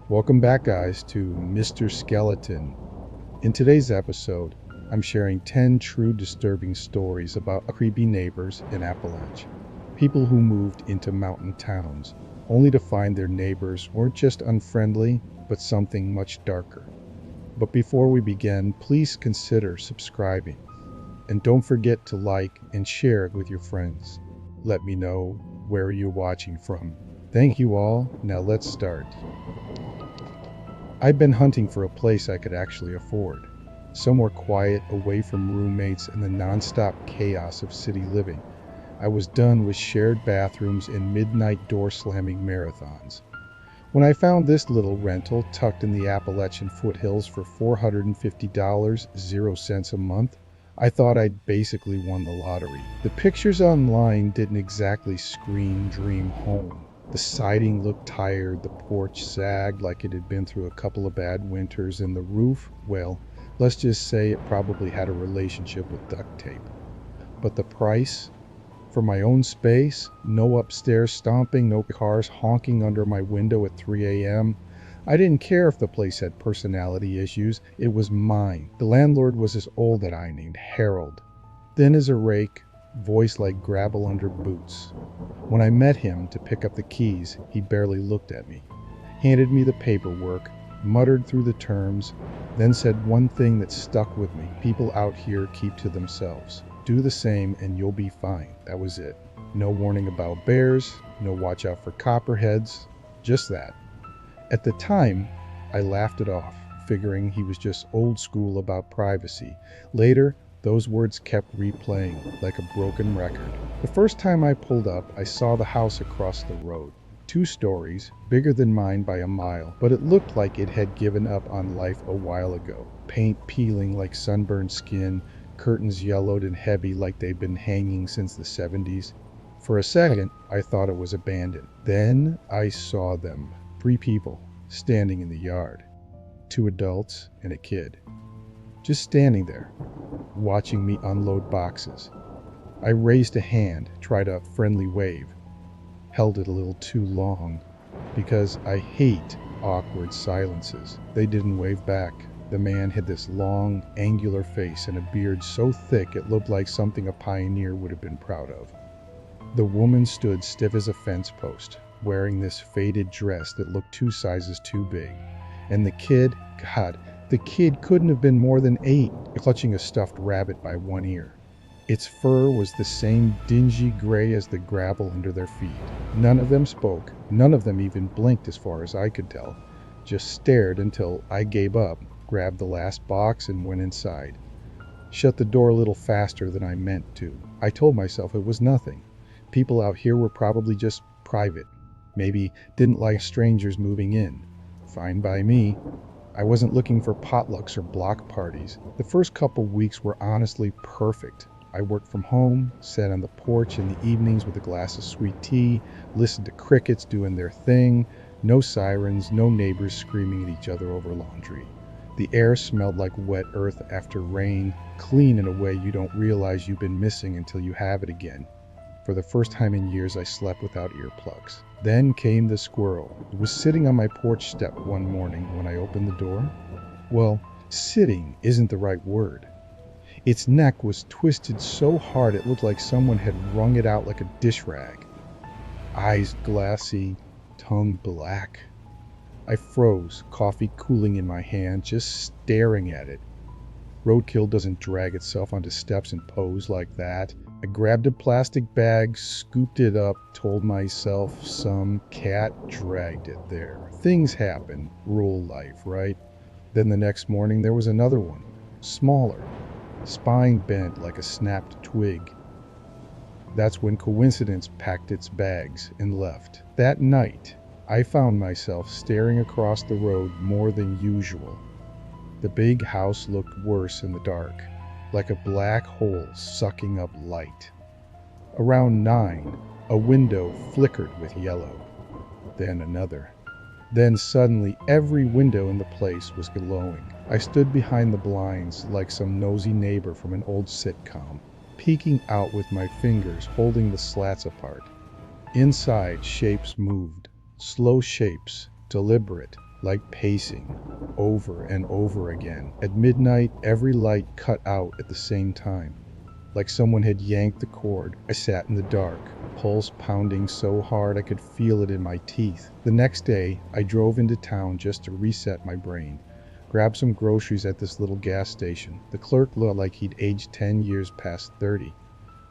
Welcome back, guys, to Mr. Skeleton. In today's episode, I'm sharing 10 true disturbing stories about creepy neighbors in Appalachia. People who moved into mountain towns, only to find their neighbors weren't just unfriendly, but something much darker. But before we begin, please consider subscribing. And don't forget to like and share it with your friends. Let me know where you're watching from. Thank you all. Now let's start. I've been hunting for a place I could actually afford. Somewhere quiet, away from roommates and the nonstop chaos of city living. I was done with shared bathrooms and midnight door-slamming marathons. When I found this little rental tucked in the Appalachian foothills for $450, 0 cents a month, I thought I'd basically won the lottery. The pictures online didn't exactly scream dream home. The siding looked tired, the porch sagged like it had been through a couple of bad winters, and the roof, well, let's just say it probably had a relationship with duct tape. But the price? For my own space, no upstairs stomping, no cars honking under my window at 3 a.m. I didn't care if the place had personality issues, it was mine. The landlord was this old that I named Harold. Thin as a rake, voice like gravel under boots. When I met him to pick up the keys, he barely looked at me, handed me the paperwork, muttered through the terms, then said one thing that stuck with me: people out here keep to themselves. Do the same and you'll be fine. That was it. No warning about bears, no watch out for copperheads, just that. At the time, I laughed it off, figuring he was just old school about privacy. Later, those words kept replaying like a broken record. The first time I pulled up, I saw the house across the road. 2 stories, bigger than mine by a mile, but it looked like it had given up on life a while ago. Paint peeling like sunburned skin, curtains yellowed and heavy like they'd been hanging since the 70s. For a second, I thought it was abandoned. Then I saw them. 3 people, standing in the yard. 2 adults and a kid. Just standing there, watching me unload boxes. I raised a hand, tried a friendly wave. Held it a little too long, because I hate awkward silences. They didn't wave back. The man had this long, angular face and a beard so thick it looked like something a pioneer would have been proud of. The woman stood stiff as a fence post, wearing this faded dress that looked 2 sizes too big. And the kid, God, the kid couldn't have been more than 8, clutching a stuffed rabbit by one ear. Its fur was the same dingy gray as the gravel under their feet. None of them spoke. None of them even blinked as far as I could tell. Just stared until I gave up, grabbed the last box and went inside. Shut the door a little faster than I meant to. I told myself it was nothing. People out here were probably just private. Maybe didn't like strangers moving in. Fine by me. I wasn't looking for potlucks or block parties. The first couple weeks were honestly perfect. I worked from home, sat on the porch in the evenings with a glass of sweet tea, listened to crickets doing their thing, no sirens, no neighbors screaming at each other over laundry. The air smelled like wet earth after rain, clean in a way you don't realize you've been missing until you have it again. For the first time in years, I slept without earplugs. Then came the squirrel. It was sitting on my porch step one morning when I opened the door. Well, sitting isn't the right word. Its neck was twisted so hard it looked like someone had wrung it out like a dish rag. Eyes glassy, tongue black. I froze, coffee cooling in my hand, just staring at it. Roadkill doesn't drag itself onto steps and pose like that. I grabbed a plastic bag, scooped it up, told myself some cat dragged it there. Things happen, rural life, right? Then the next morning there was another one, smaller, spine bent like a snapped twig. That's when coincidence packed its bags and left. That night, I found myself staring across the road more than usual. The big house looked worse in the dark, like a black hole sucking up light. Around 9, a window flickered with yellow. Then another. Then suddenly every window in the place was glowing. I stood behind the blinds like some nosy neighbor from an old sitcom, peeking out with my fingers holding the slats apart. Inside, shapes moved. Slow shapes, deliberate, like pacing, over and over again. At midnight, every light cut out at the same time, like someone had yanked the cord. I sat in the dark, pulse pounding so hard I could feel it in my teeth. The next day, I drove into town just to reset my brain. Grabbed some groceries at this little gas station. The clerk looked like he'd aged 10 years past 30.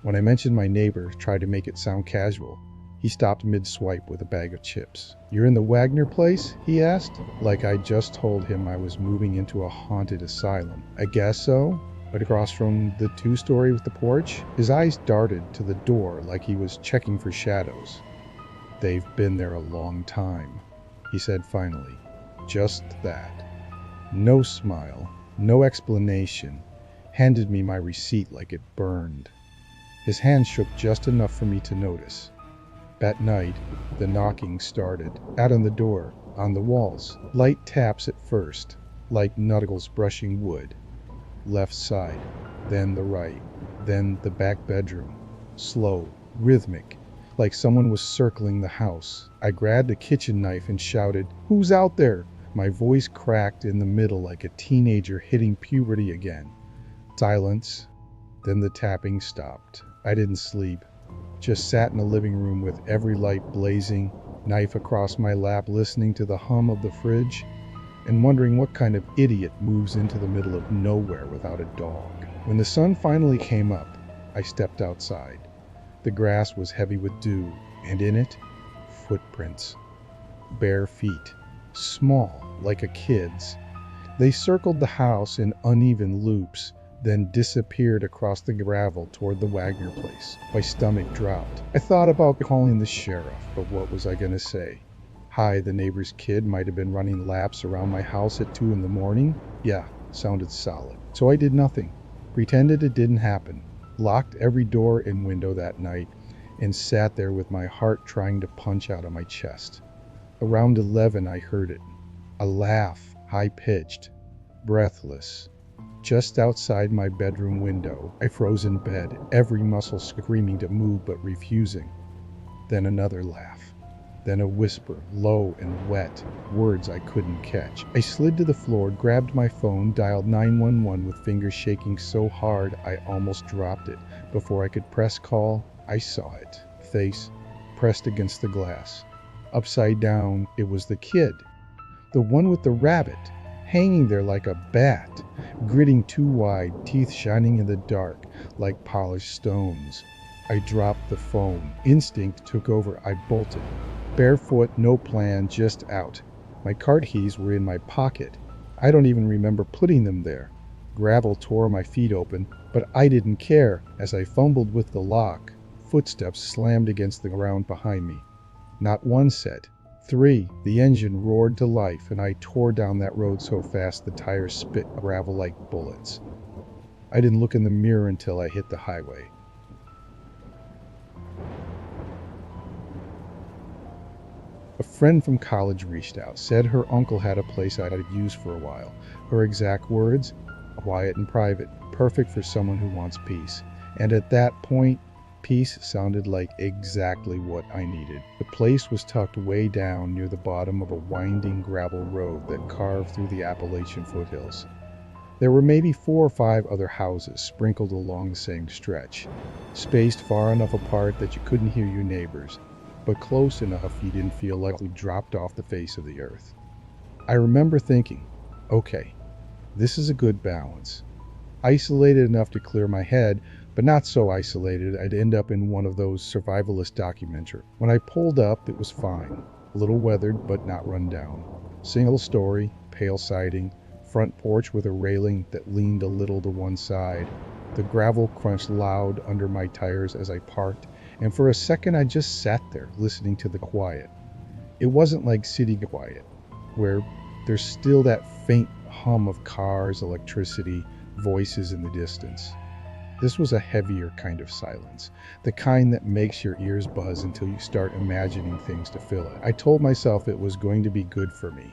When I mentioned my neighbor, tried to make it sound casual, he stopped mid-swipe with a bag of chips. "You're in the Wagner place?" he asked, like I just told him I was moving into a haunted asylum. "I guess so." Right across from the two-story with the porch, his eyes darted to the door like he was checking for shadows. "They've been there a long time," he said finally. Just that. No smile, no explanation. Handed me my receipt like it burned. His hand shook just enough for me to notice. That night, the knocking started. Out on the door, on the walls. Light taps at first, like knuckles brushing wood. Left side, then the right, then the back bedroom. Slow, rhythmic, like someone was circling the house. I grabbed a kitchen knife and shouted, "Who's out there?" My voice cracked in the middle like a teenager hitting puberty again. Silence, then the tapping stopped. I didn't sleep, just sat in the living room with every light blazing, knife across my lap, listening to the hum of the fridge, and wondering what kind of idiot moves into the middle of nowhere without a dog. When the sun finally came up, I stepped outside. The grass was heavy with dew, and in it, footprints. Bare feet, small, like a kid's. They circled the house in uneven loops, then disappeared across the gravel toward the Wagner place. My stomach dropped. I thought about calling the sheriff, but what was I gonna say? Hi, the neighbor's kid might have been running laps around my house at 2 in the morning? Yeah, sounded solid. So I did nothing. Pretended it didn't happen. Locked every door and window that night, and sat there with my heart trying to punch out of my chest. Around 11, I heard it. A laugh, high-pitched, breathless. Just outside my bedroom window, I froze in bed, every muscle screaming to move but refusing. Then another laugh. Then a whisper, low and wet, words I couldn't catch. I slid to the floor, grabbed my phone, dialed 911 with fingers shaking so hard I almost dropped it. Before I could press call, I saw it. Face pressed against the glass. Upside down, it was the kid. The one with the rabbit, hanging there like a bat, gritting too wide, teeth shining in the dark like polished stones. I dropped the phone. Instinct took over. I bolted. Barefoot, no plan, just out. My car keys were in my pocket. I don't even remember putting them there. Gravel tore my feet open, but I didn't care. As I fumbled with the lock, footsteps slammed against the ground behind me. Not one set, 3. The engine roared to life, and I tore down that road so fast the tires spit gravel like bullets. I didn't look in the mirror until I hit the highway. A friend from college reached out, said her uncle had a place I'd used for a while. Her exact words, "Quiet and private, perfect for someone who wants peace." And at that point, peace sounded like exactly what I needed. The place was tucked way down near the bottom of a winding gravel road that carved through the Appalachian foothills. There were maybe 4 or 5 other houses sprinkled along the same stretch, spaced far enough apart that you couldn't hear your neighbors, but close enough you didn't feel like you dropped off the face of the earth. I remember thinking, okay, this is a good balance. Isolated enough to clear my head, but not so isolated I'd end up in one of those survivalist documentaries. When I pulled up, it was fine. A little weathered, but not run down. Single story, pale siding, front porch with a railing that leaned a little to one side. The gravel crunched loud under my tires as I parked, and for a second I just sat there listening to the quiet. It wasn't like city quiet, where there's still that faint hum of cars, electricity, voices in the distance. This was a heavier kind of silence, the kind that makes your ears buzz until you start imagining things to fill it. I told myself it was going to be good for me.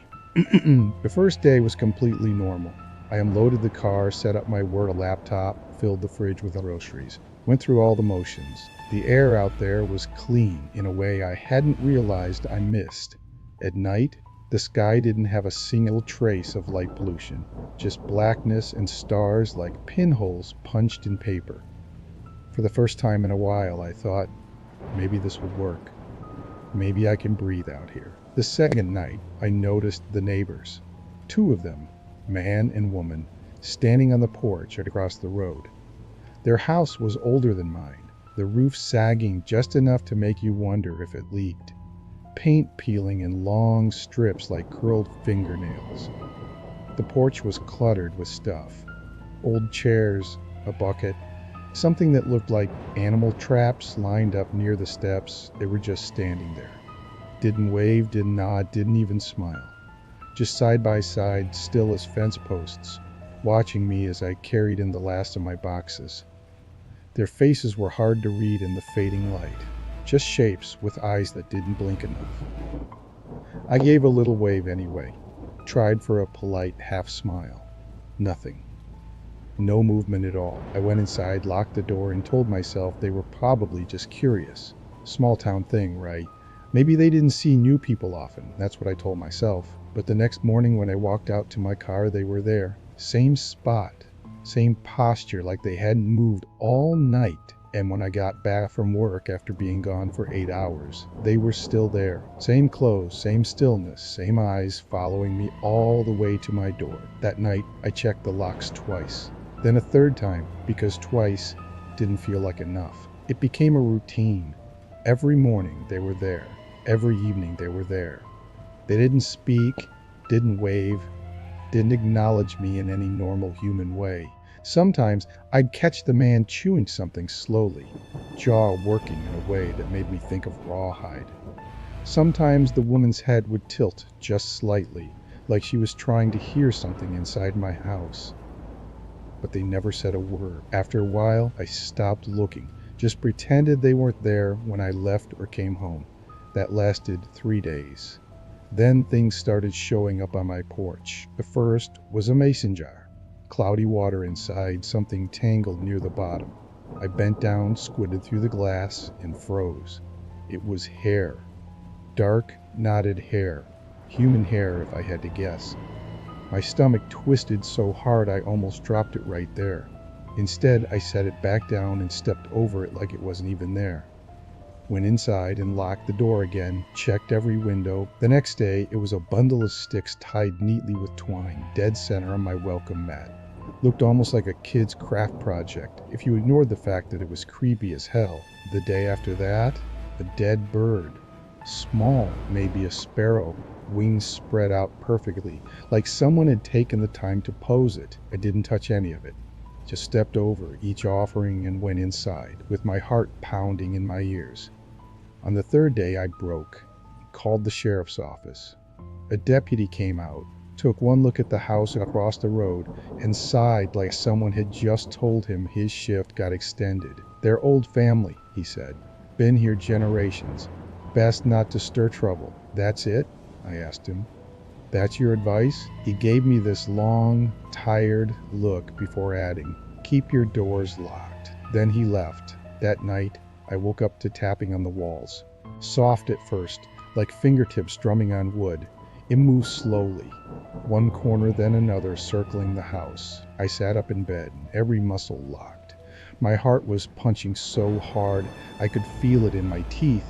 The first day was completely normal. I unloaded the car, set up my work laptop, filled the fridge with groceries, went through all the motions. The air out there was clean in a way I hadn't realized I missed. At night, The sky didn't have a single trace of light pollution, just blackness and stars like pinholes punched in paper. For the first time in a while, I thought, maybe this will work. Maybe I can breathe out here. The second night, I noticed the neighbors. Two of them, man and woman, standing on the porch across the road. Their house was older than mine, the roof sagging just enough to make you wonder if it leaked. Paint peeling in long strips like curled fingernails. The porch was cluttered with stuff. Old chairs, a bucket, something that looked like animal traps lined up near the steps. They were just standing there. Didn't wave, didn't nod, didn't even smile. Just side by side, still as fence posts, watching me as I carried in the last of my boxes. Their faces were hard to read in the fading light. Just shapes with eyes that didn't blink enough. I gave a little wave anyway, tried for a polite half smile. Nothing. No movement at all. I went inside, locked the door, and told myself they were probably just curious. Small town thing, right? Maybe they didn't see new people often. That's what I told myself. But the next morning when I walked out to my car, they were there. Same spot, same posture, like they hadn't moved all night. And when I got back from work after being gone for 8 hours, they were still there. Same clothes, same stillness, same eyes following me all the way to my door. That night, I checked the locks twice. Then a third time, because twice didn't feel like enough. It became a routine. Every morning they were there. Every evening they were there. They didn't speak, didn't wave, didn't acknowledge me in any normal human way. Sometimes I'd catch the man chewing something slowly, jaw working in a way that made me think of rawhide. Sometimes the woman's head would tilt just slightly, like she was trying to hear something inside my house. But they never said a word. After a while, I stopped looking, just pretended they weren't there when I left or came home. That lasted 3 days. Then things started showing up on my porch. The first was a mason jar. Cloudy water inside, something tangled near the bottom. I bent down, squinted through the glass, and froze. It was hair. Dark, knotted hair. Human hair, if I had to guess. My stomach twisted so hard I almost dropped it right there. Instead, I set it back down and stepped over it like it wasn't even there. Went inside and locked the door again, checked every window. The next day, it was a bundle of sticks tied neatly with twine, dead center on my welcome mat. Looked almost like a kid's craft project, if you ignored the fact that it was creepy as hell. The day after that, a dead bird. Small, maybe a sparrow, wings spread out perfectly, like someone had taken the time to pose it. I didn't touch any of it. Just stepped over each offering and went inside, with my heart pounding in my ears. On the third day, I broke, called the sheriff's office. A deputy came out, took one look at the house across the road, and sighed like someone had just told him his shift got extended. They're old family, he said. Been here generations. Best not to stir trouble. That's it? I asked him. That's your advice? He gave me this long, tired look before adding, keep your doors locked. Then he left. That night, I woke up to tapping on the walls. Soft at first, like fingertips drumming on wood. It moved slowly, one corner then another circling the house. I sat up in bed, every muscle locked. My heart was punching so hard I could feel it in my teeth.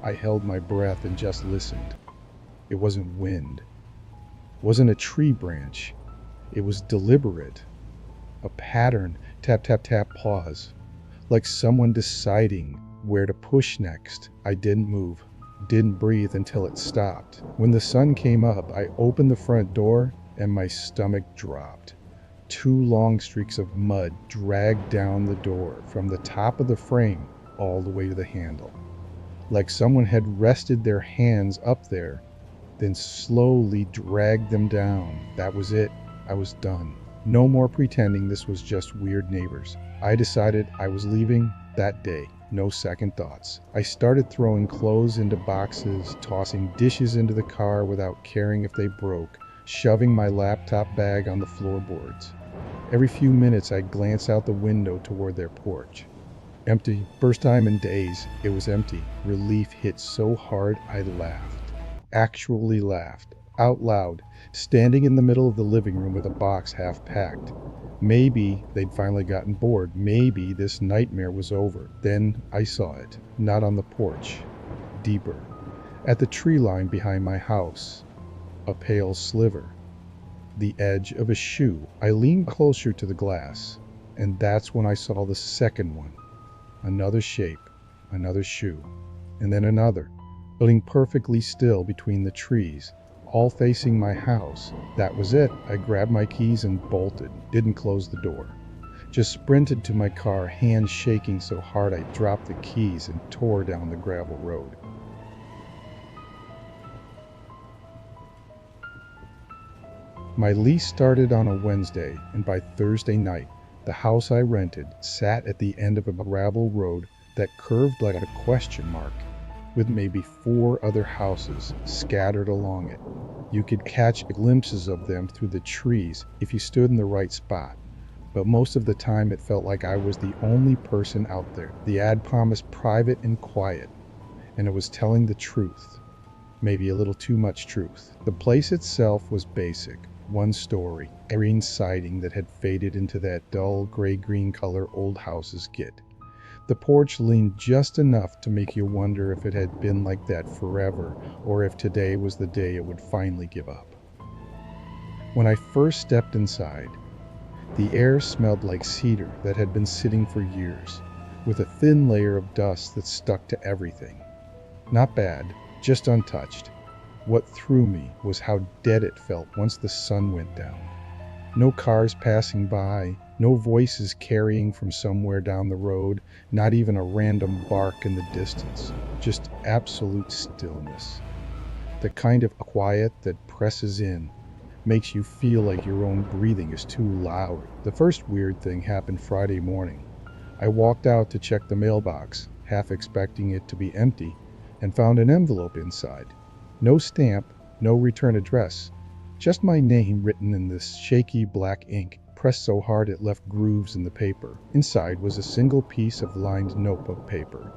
I held my breath and just listened. It wasn't wind. It wasn't a tree branch. It was deliberate. A pattern, tap, tap, tap, pause. Like someone deciding where to push next. I didn't move, didn't breathe until it stopped. When the sun came up, I opened the front door and my stomach dropped. 2 long streaks of mud dragged down the door from the top of the frame all the way to the handle. Like someone had rested their hands up there, then slowly dragged them down. That was it. I was done. No more pretending this was just weird neighbors. I decided I was leaving that day. No second thoughts. I started throwing clothes into boxes, tossing dishes into the car without caring if they broke, shoving my laptop bag on the floorboards. Every few minutes I'd glance out the window toward their porch. Empty. First time in days, it was empty. Relief hit so hard I laughed. Actually laughed. out loud, standing in the middle of the living room with a box half packed. Maybe they'd finally gotten bored. Maybe this nightmare was over. Then I saw it, not on the porch, deeper, at the tree line behind my house. A pale sliver, the edge of a shoe. I leaned closer to the glass, and that's when I saw the second one. Another shape, another shoe, and then another, building perfectly still between the trees, all facing my house. That was it. I grabbed my keys and bolted, didn't close the door. Just sprinted to my car, hands shaking so hard I dropped the keys and tore down the gravel road. My lease started on a Wednesday, and by Thursday night, the house I rented sat at the end of a gravel road that curved like a question mark, with maybe 4 other houses scattered along it. You could catch glimpses of them through the trees if you stood in the right spot, but most of the time it felt like I was the only person out there. The ad promised private and quiet, and it was telling the truth, maybe a little too much truth. The place itself was basic. One story, a green siding that had faded into that dull gray-green color old houses get. The porch leaned just enough to make you wonder if it had been like that forever, or if today was the day it would finally give up. When I first stepped inside, the air smelled like cedar that had been sitting for years, with a thin layer of dust that stuck to everything. Not bad, just untouched. What threw me was how dead it felt once the sun went down. No cars passing by, no voices carrying from somewhere down the road, not even a random bark in the distance. Just absolute stillness. The kind of quiet that presses in, makes you feel like your own breathing is too loud. The first weird thing happened Friday morning. I walked out to check the mailbox, half expecting it to be empty, and found an envelope inside. No stamp, no return address, just my name written in this shaky black ink, pressed so hard it left grooves in the paper. Inside was a single piece of lined notebook paper.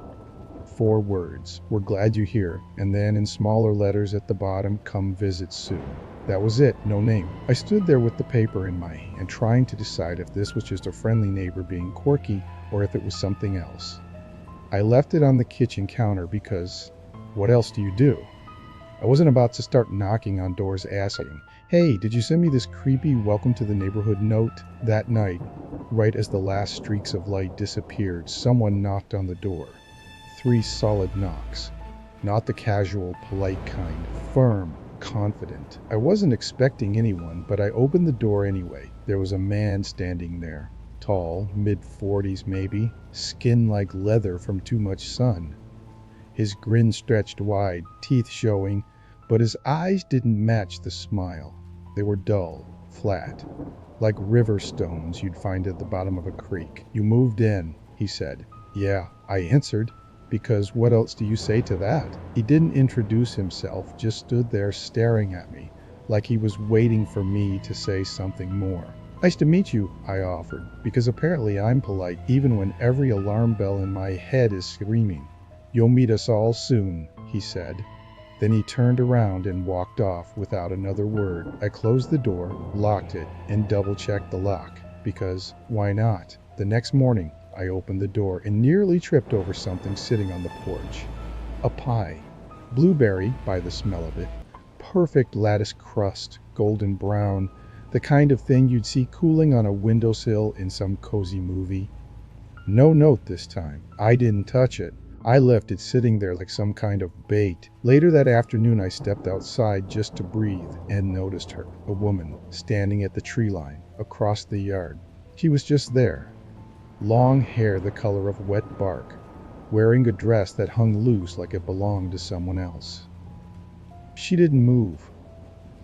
4 words, "We're glad you're here," and then in smaller letters at the bottom, "Come visit soon." That was it, no name. I stood there with the paper in my hand, trying to decide if this was just a friendly neighbor being quirky or if it was something else. I left it on the kitchen counter because what else do you do? I wasn't about to start knocking on doors asking, "Hey, did you send me this creepy welcome to the neighborhood note?" That night, right as the last streaks of light disappeared, someone knocked on the door. 3 solid knocks. Not the casual, polite kind, firm, confident. I wasn't expecting anyone, but I opened the door anyway. There was a man standing there. Tall, mid-40s maybe, skin like leather from too much sun. His grin stretched wide, teeth showing, but his eyes didn't match the smile. They were dull, flat, like river stones you'd find at the bottom of a creek. "You moved in," he said. "Yeah," I answered, because what else do you say to that? He didn't introduce himself, just stood there staring at me, like he was waiting for me to say something more. "Nice to meet you," I offered, because apparently I'm polite even when every alarm bell in my head is screaming. "You'll meet us all soon," he said. Then he turned around and walked off without another word. I closed the door, locked it, and double-checked the lock, because why not? The next morning, I opened the door and nearly tripped over something sitting on the porch. A pie. Blueberry, by the smell of it. Perfect lattice crust, golden brown, the kind of thing you'd see cooling on a windowsill in some cozy movie. No note this time. I didn't touch it. I left it sitting there like some kind of bait. Later that afternoon I stepped outside just to breathe and noticed her, a woman, standing at the tree line, across the yard. She was just there. Long hair the color of wet bark, wearing a dress that hung loose like it belonged to someone else. She didn't move,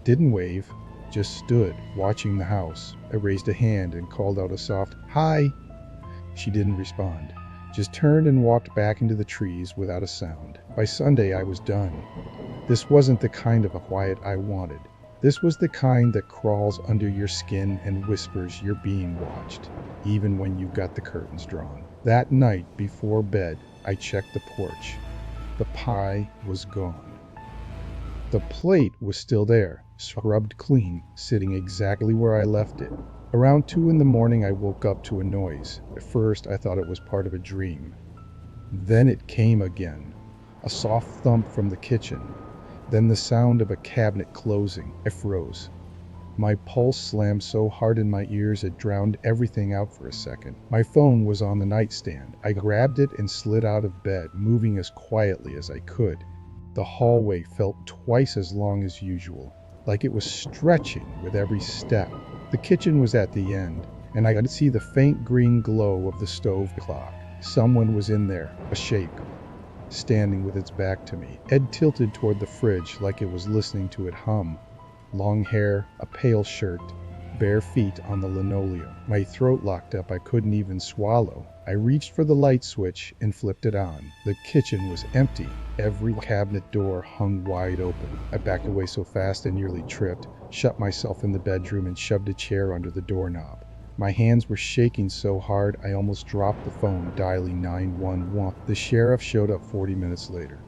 didn't wave, just stood, watching the house. I raised a hand and called out a soft, "Hi." She didn't respond. Just turned and walked back into the trees without a sound. By Sunday, I was done. This wasn't the kind of a quiet I wanted. This was the kind that crawls under your skin and whispers you're being watched, even when you've got the curtains drawn. That night, before bed, I checked the porch. The pie was gone. The plate was still there, scrubbed clean, sitting exactly where I left it. Around 2 in the morning, I woke up to a noise. At first, I thought it was part of a dream. Then it came again. A soft thump from the kitchen. Then the sound of a cabinet closing. I froze. My pulse slammed so hard in my ears it drowned everything out for a second. My phone was on the nightstand. I grabbed it and slid out of bed, moving as quietly as I could. The hallway felt twice as long as usual, like it was stretching with every step. The kitchen was at the end, and I could see the faint green glow of the stove clock. Someone was in there, a shape, standing with its back to me, head tilted toward the fridge like it was listening to it hum. Long hair, a pale shirt, bare feet on the linoleum. My throat locked up, I couldn't even swallow. I reached for the light switch and flipped it on. The kitchen was empty. Every cabinet door hung wide open. I backed away so fast I nearly tripped, shut myself in the bedroom and shoved a chair under the doorknob. My hands were shaking so hard I almost dropped the phone, dialing 911. The sheriff showed up 40 minutes later.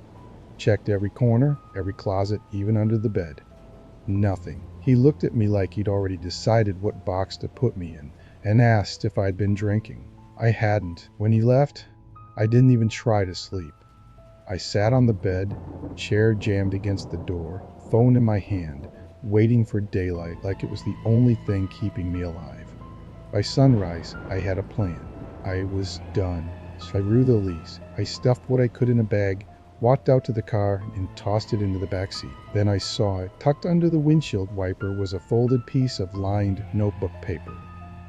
Checked every corner, every closet, even under the bed. Nothing. He looked at me like he'd already decided what box to put me in, and asked if I'd been drinking. I hadn't. When he left, I didn't even try to sleep. I sat on the bed, chair jammed against the door, phone in my hand, waiting for daylight like it was the only thing keeping me alive. By sunrise, I had a plan. I was done. So I drew the lease. I stuffed what I could in a bag, walked out to the car, and tossed it into the back seat. Then I saw it. Tucked under the windshield wiper was a folded piece of lined notebook paper.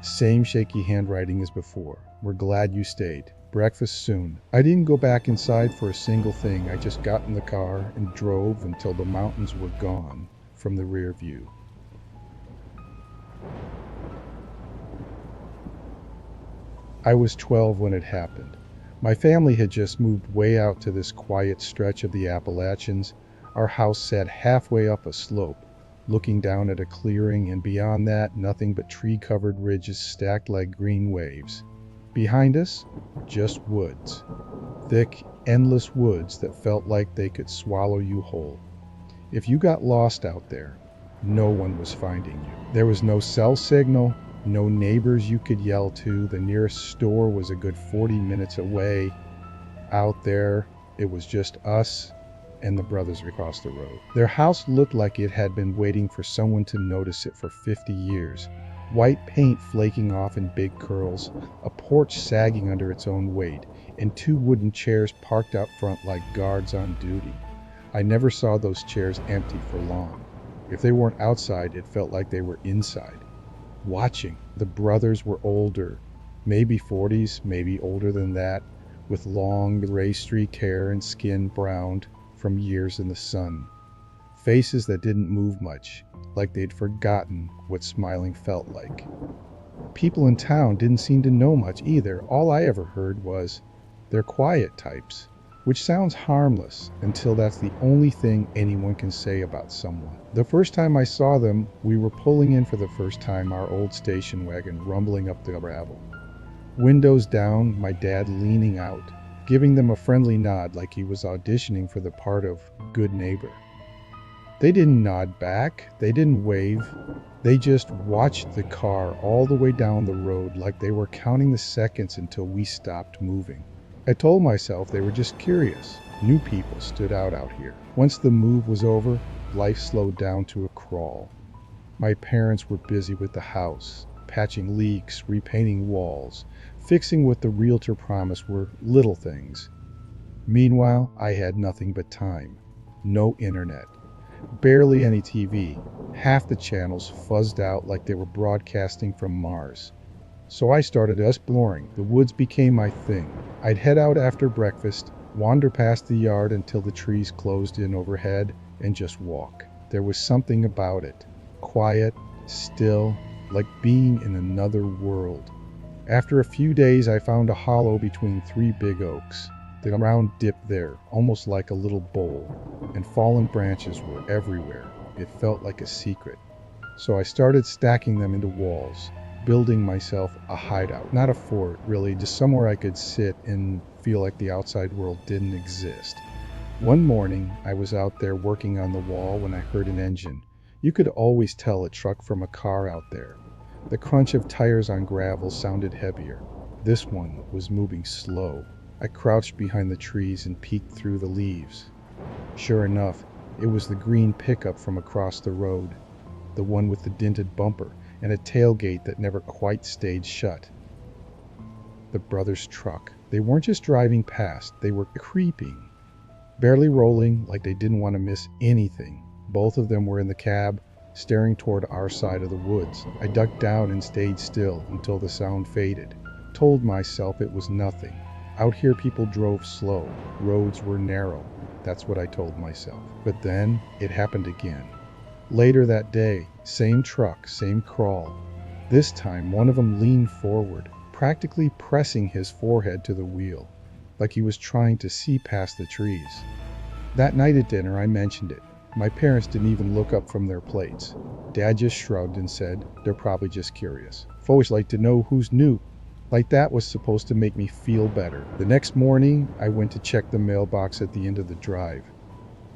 Same shaky handwriting as before. We're glad you stayed. Breakfast soon. I didn't go back inside for a single thing. I just got in the car and drove until the mountains were gone from the rear view. I was 12 when it happened. My family had just moved way out to this quiet stretch of the Appalachians. Our house sat halfway up a slope, looking down at a clearing, and beyond that, nothing but tree-covered ridges stacked like green waves. Behind us, just woods. Thick, endless woods that felt like they could swallow you whole. If you got lost out there, no one was finding you. There was no cell signal, no neighbors you could yell to. The nearest store was a good 40 minutes away. Out there, it was just us and the brothers across the road. Their house looked like it had been waiting for someone to notice it for 50 years. White paint flaking off in big curls, a porch sagging under its own weight, and 2 wooden chairs parked out front like guards on duty. I never saw those chairs empty for long. If they weren't outside, it felt like they were inside. Watching. The brothers were older, maybe 40s, maybe older than that, with long gray streaked hair and skin browned from years in the sun. Faces that didn't move much, like they'd forgotten what smiling felt like. People in town didn't seem to know much either. All I ever heard was, they're quiet types, which sounds harmless until that's the only thing anyone can say about someone. The first time I saw them, we were pulling in for the first time, our old station wagon rumbling up the gravel. Windows down, my dad leaning out, giving them a friendly nod like he was auditioning for the part of good neighbor. They didn't nod back, they didn't wave, they just watched the car all the way down the road like they were counting the seconds until we stopped moving. I told myself they were just curious. New people stood out here. Once the move was over, life slowed down to a crawl. My parents were busy with the house, patching leaks, repainting walls, fixing what the realtor promised were little things. Meanwhile, I had nothing but time. No internet. Barely any TV. Half the channels fuzzed out like they were broadcasting from Mars. So I started exploring. The woods became my thing. I'd head out after breakfast, wander past the yard until the trees closed in overhead, and just walk. There was something about it. Quiet, still, like being in another world. After a few days, I found a hollow between 3 big oaks. The ground dipped there, almost like a little bowl, and fallen branches were everywhere. It felt like a secret. So I started stacking them into walls, building myself a hideout. Not a fort, really, just somewhere I could sit and feel like the outside world didn't exist. One morning, I was out there working on the wall when I heard an engine. You could always tell a truck from a car out there. The crunch of tires on gravel sounded heavier. This one was moving slow. I crouched behind the trees and peeked through the leaves. Sure enough, it was the green pickup from across the road, the one with the dented bumper and a tailgate that never quite stayed shut. The brothers' truck. They weren't just driving past, they were creeping. Barely rolling like they didn't want to miss anything. Both of them were in the cab, staring toward our side of the woods. I ducked down and stayed still until the sound faded. Told myself it was nothing. Out here people drove slow. Roads were narrow. That's what I told myself. But then it happened again. Later that day, same truck, same crawl. This time one of them leaned forward, practically pressing his forehead to the wheel, like he was trying to see past the trees. That night at dinner, I mentioned it. My parents didn't even look up from their plates. Dad just shrugged and said, they're probably just curious. I've always liked to know who's new. Like that was supposed to make me feel better. The next morning, I went to check the mailbox at the end of the drive.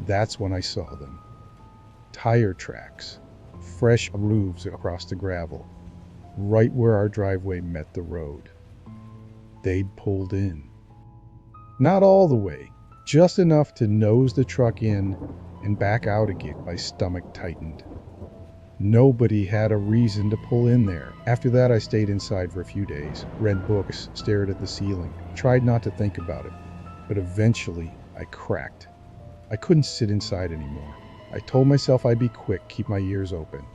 That's when I saw them. Tire tracks, fresh grooves across the gravel, right where our driveway met the road. They'd pulled in. Not all the way, just enough to nose the truck in and back out again. My stomach tightened. Nobody had a reason to pull in there. After that, I stayed inside for a few days, read books, stared at the ceiling, tried not to think about it. But eventually, I cracked. I couldn't sit inside anymore. I told myself I'd be quick, keep my ears open.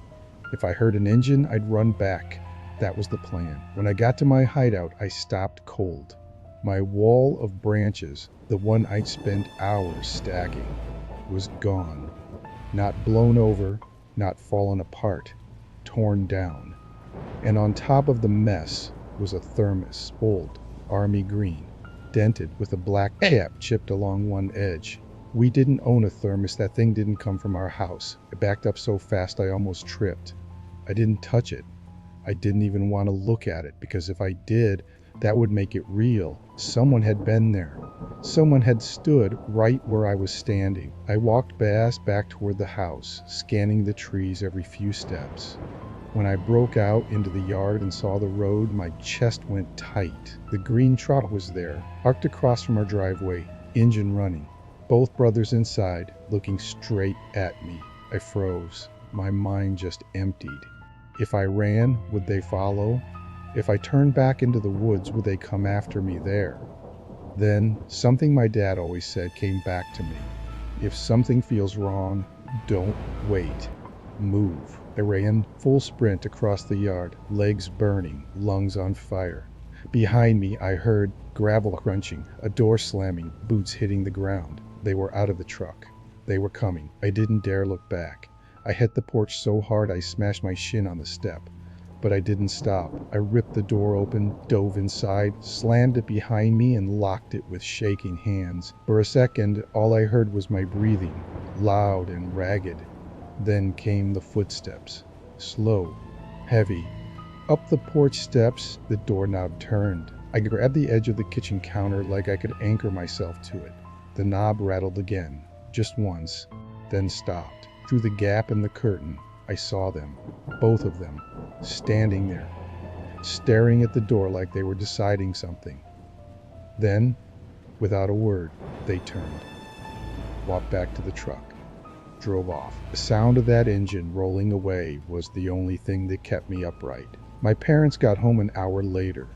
If I heard an engine, I'd run back. That was the plan. When I got to my hideout, I stopped cold. My wall of branches, the one I'd spent hours stacking, was gone. Not blown over, not fallen apart, torn down. And on top of the mess was a thermos, old, army green, dented with a black cap chipped along one edge. We didn't own a thermos. That thing didn't come from our house. I backed up so fast I almost tripped. I didn't touch it. I didn't even want to look at it, because if I did, that would make it real. Someone had been there. Someone had stood right where I was standing. I walked fast back toward the house, scanning the trees every few steps. When I broke out into the yard and saw the road, my chest went tight. The green truck was there, parked across from our driveway, engine running. Both brothers inside, looking straight at me. I froze. My mind just emptied. If I ran, would they follow? If I turned back into the woods, would they come after me there? Then, something my dad always said came back to me. If something feels wrong, don't wait. Move. I ran full sprint across the yard, legs burning, lungs on fire. Behind me, I heard gravel crunching, a door slamming, boots hitting the ground. They were out of the truck. They were coming. I didn't dare look back. I hit the porch so hard I smashed my shin on the step. But I didn't stop. I ripped the door open, dove inside, slammed it behind me, and locked it with shaking hands. For a second, all I heard was my breathing, loud and ragged. Then came the footsteps, slow, heavy. Up the porch steps, the doorknob turned. I grabbed the edge of the kitchen counter like I could anchor myself to it. The knob rattled again, just once, then stopped. Through the gap in the curtain, I saw them, both of them, standing there, staring at the door like they were deciding something. Then, without a word, they turned, walked back to the truck, drove off. The sound of that engine rolling away was the only thing that kept me upright. My parents got home an hour later.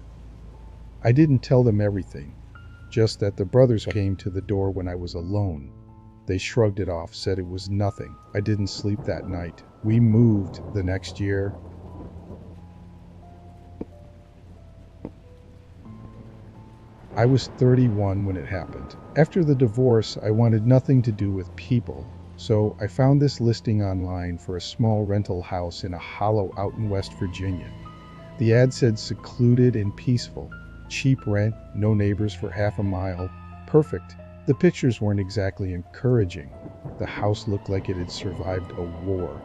I didn't tell them everything, just that the brothers came to the door when I was alone. They shrugged it off, said it was nothing. I didn't sleep that night. We moved the next year. I was 31 when it happened. After the divorce, I wanted nothing to do with people, so I found this listing online for a small rental house in a hollow out in West Virginia. The ad said secluded and peaceful, cheap rent, no neighbors for half a mile. Perfect. The pictures weren't exactly encouraging. The house looked like it had survived a war.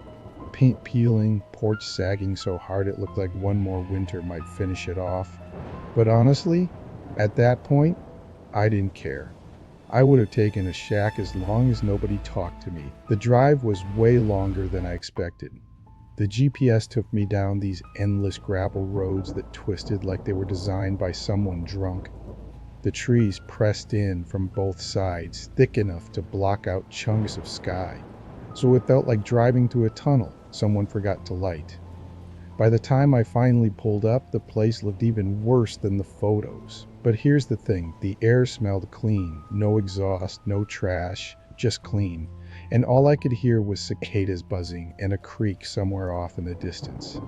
Paint peeling, porch sagging so hard it looked like one more winter might finish it off. But honestly, at that point, I didn't care. I would have taken a shack as long as nobody talked to me. The drive was way longer than I expected. The GPS took me down these endless gravel roads that twisted like they were designed by someone drunk. The trees pressed in from both sides, thick enough to block out chunks of sky. So it felt like driving through a tunnel someone forgot to light. By the time I finally pulled up, the place looked even worse than the photos. But here's the thing, the air smelled clean, no exhaust, no trash, just clean. And all I could hear was cicadas buzzing and a creek somewhere off in the distance.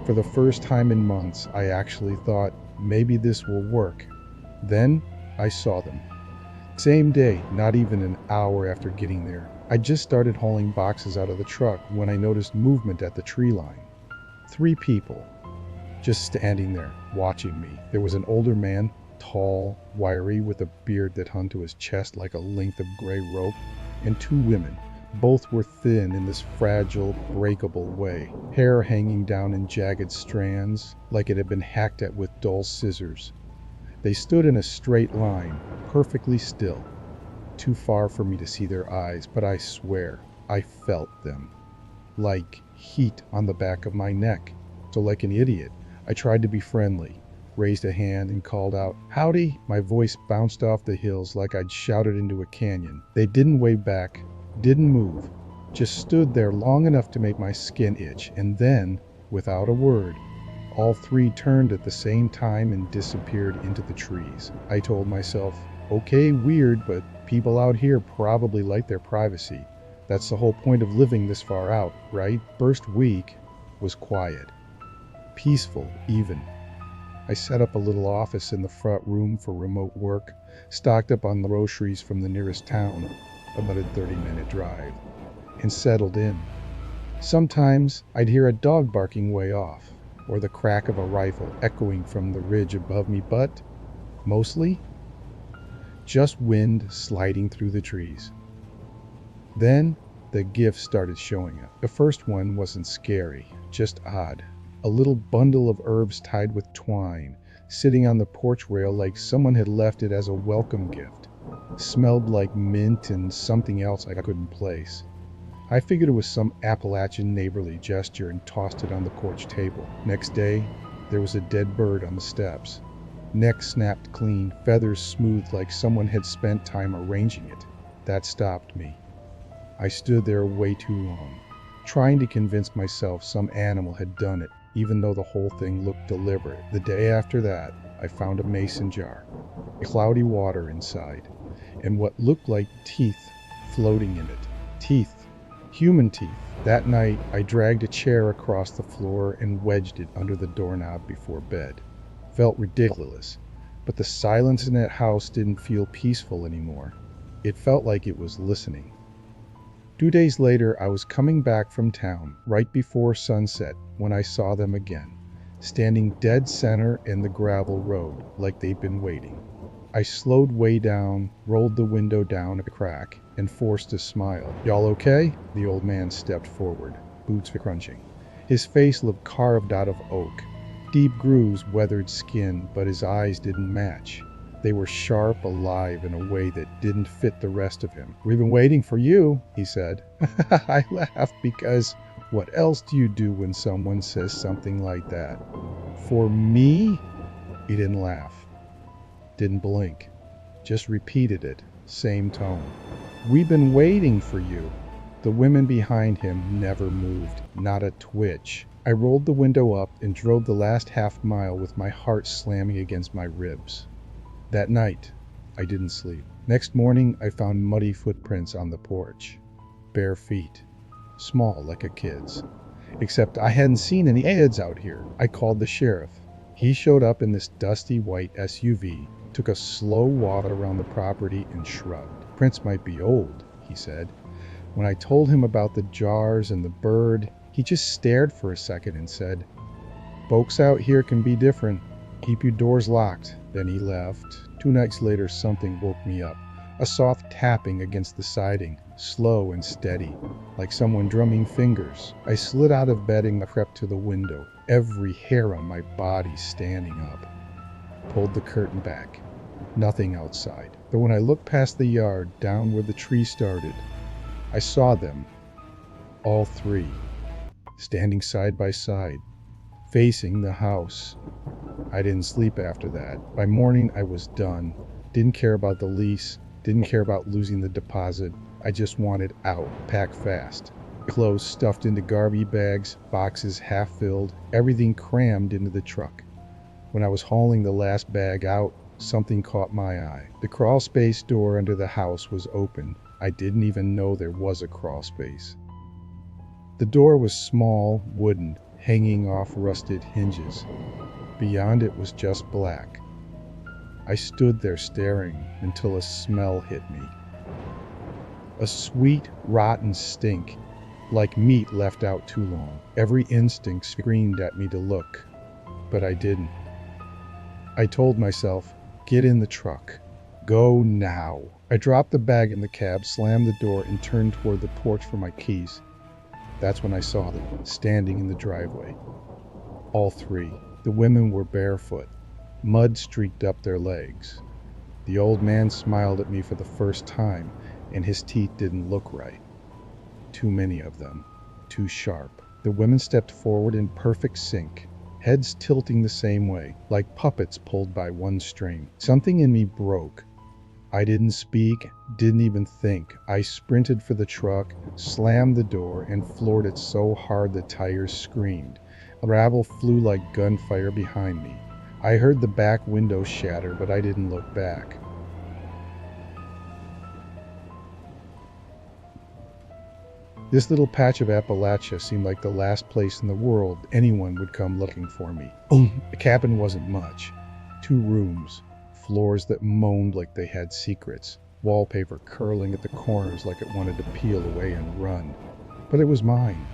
For the first time in months, I actually thought, maybe this will work. Then, I saw them. Same day, not even an hour after getting there. I just started hauling boxes out of the truck when I noticed movement at the tree line. 3 people, just standing there, watching me. There was an older man, tall, wiry, with a beard that hung to his chest like a length of gray rope, and 2 women. Both were thin in this fragile, breakable way, hair hanging down in jagged strands, like it had been hacked at with dull scissors. They stood in a straight line, perfectly still. Too far for me to see their eyes, but I swear, I felt them. Like heat on the back of my neck. So like an idiot, I tried to be friendly, raised a hand and called out, "Howdy!" My voice bounced off the hills like I'd shouted into a canyon. They didn't wave back, didn't move, just stood there long enough to make my skin itch, and then, without a word, all 3 turned at the same time and disappeared into the trees. I told myself, okay, weird, but people out here probably like their privacy. That's the whole point of living this far out, right? First week was quiet. Peaceful, even. I set up a little office in the front room for remote work, stocked up on groceries from the nearest town, about a 30-minute drive, and settled in. Sometimes I'd hear a dog barking way off, or the crack of a rifle echoing from the ridge above me, but mostly just wind sliding through the trees. Then the gifts started showing up. The first one wasn't scary, just odd. A little bundle of herbs tied with twine, sitting on the porch rail like someone had left it as a welcome gift. Smelled like mint and something else I couldn't place. I figured it was some Appalachian neighborly gesture and tossed it on the porch table. Next day, there was a dead bird on the steps. Neck snapped clean, feathers smoothed like someone had spent time arranging it. That stopped me. I stood there way too long, trying to convince myself some animal had done it, even though the whole thing looked deliberate. The day after that, I found a mason jar, cloudy water inside, and what looked like teeth floating in it. Teeth. Human teeth. That night, I dragged a chair across the floor and wedged it under the doorknob before bed. Felt ridiculous, but the silence in that house didn't feel peaceful anymore. It felt like it was listening. 2 days later, I was coming back from town, right before sunset, when I saw them again, standing dead center in the gravel road, like they'd been waiting. I slowed way down, rolled the window down a crack, and forced a smile. "Y'all okay?" The old man stepped forward, boots crunching. His face looked carved out of oak. Deep grooves weathered skin, but his eyes didn't match. They were sharp, alive in a way that didn't fit the rest of him. "We've been waiting for you," he said. I laughed because what else do you do when someone says something like that? "For me?" He didn't laugh, didn't blink, just repeated it, same tone. "We've been waiting for you." The women behind him never moved, not a twitch. I rolled the window up and drove the last half mile with my heart slamming against my ribs. That night, I didn't sleep. Next morning, I found muddy footprints on the porch. Bare feet. Small, like a kid's. Except I hadn't seen any kids out here. I called the sheriff. He showed up in this dusty white SUV, took a slow walk around the property and shrugged. "Prints might be old," he said. When I told him about the jars and the bird, he just stared for a second and said, "Folks out here can be different. Keep your doors locked." Then he left. 2 nights later, something woke me up. A soft tapping against the siding, slow and steady, like someone drumming fingers. I slid out of bed and crept to the window, every hair on my body standing up. Pulled the curtain back. Nothing outside. But when I looked past the yard, down where the tree started, I saw them, all three, standing side by side, facing the house. I didn't sleep after that. By morning, I was done. Didn't care about the lease, didn't care about losing the deposit. I just wanted out, pack fast. Clothes stuffed into garbage bags, boxes half filled, everything crammed into the truck. When I was hauling the last bag out, something caught my eye. The crawl space door under the house was open. I didn't even know there was a crawl space. The door was small, wooden, hanging off rusted hinges. Beyond it was just black. I stood there staring until a smell hit me. A sweet, rotten stink, like meat left out too long. Every instinct screamed at me to look, but I didn't. I told myself, get in the truck. Go now. I dropped the bag in the cab, slammed the door, and turned toward the porch for my keys. That's when I saw them, standing in the driveway. All three. The women were barefoot. Mud streaked up their legs. The old man smiled at me for the first time, and his teeth didn't look right. Too many of them. Too sharp. The women stepped forward in perfect sync, heads tilting the same way, like puppets pulled by one string. Something in me broke. I didn't speak, didn't even think. I sprinted for the truck, slammed the door, and floored it so hard the tires screamed. Gravel flew like gunfire behind me. I heard the back window shatter, but I didn't look back. This little patch of Appalachia seemed like the last place in the world anyone would come looking for me. The cabin wasn't much. 2 rooms, floors that moaned like they had secrets, wallpaper curling at the corners like it wanted to peel away and run. But it was mine.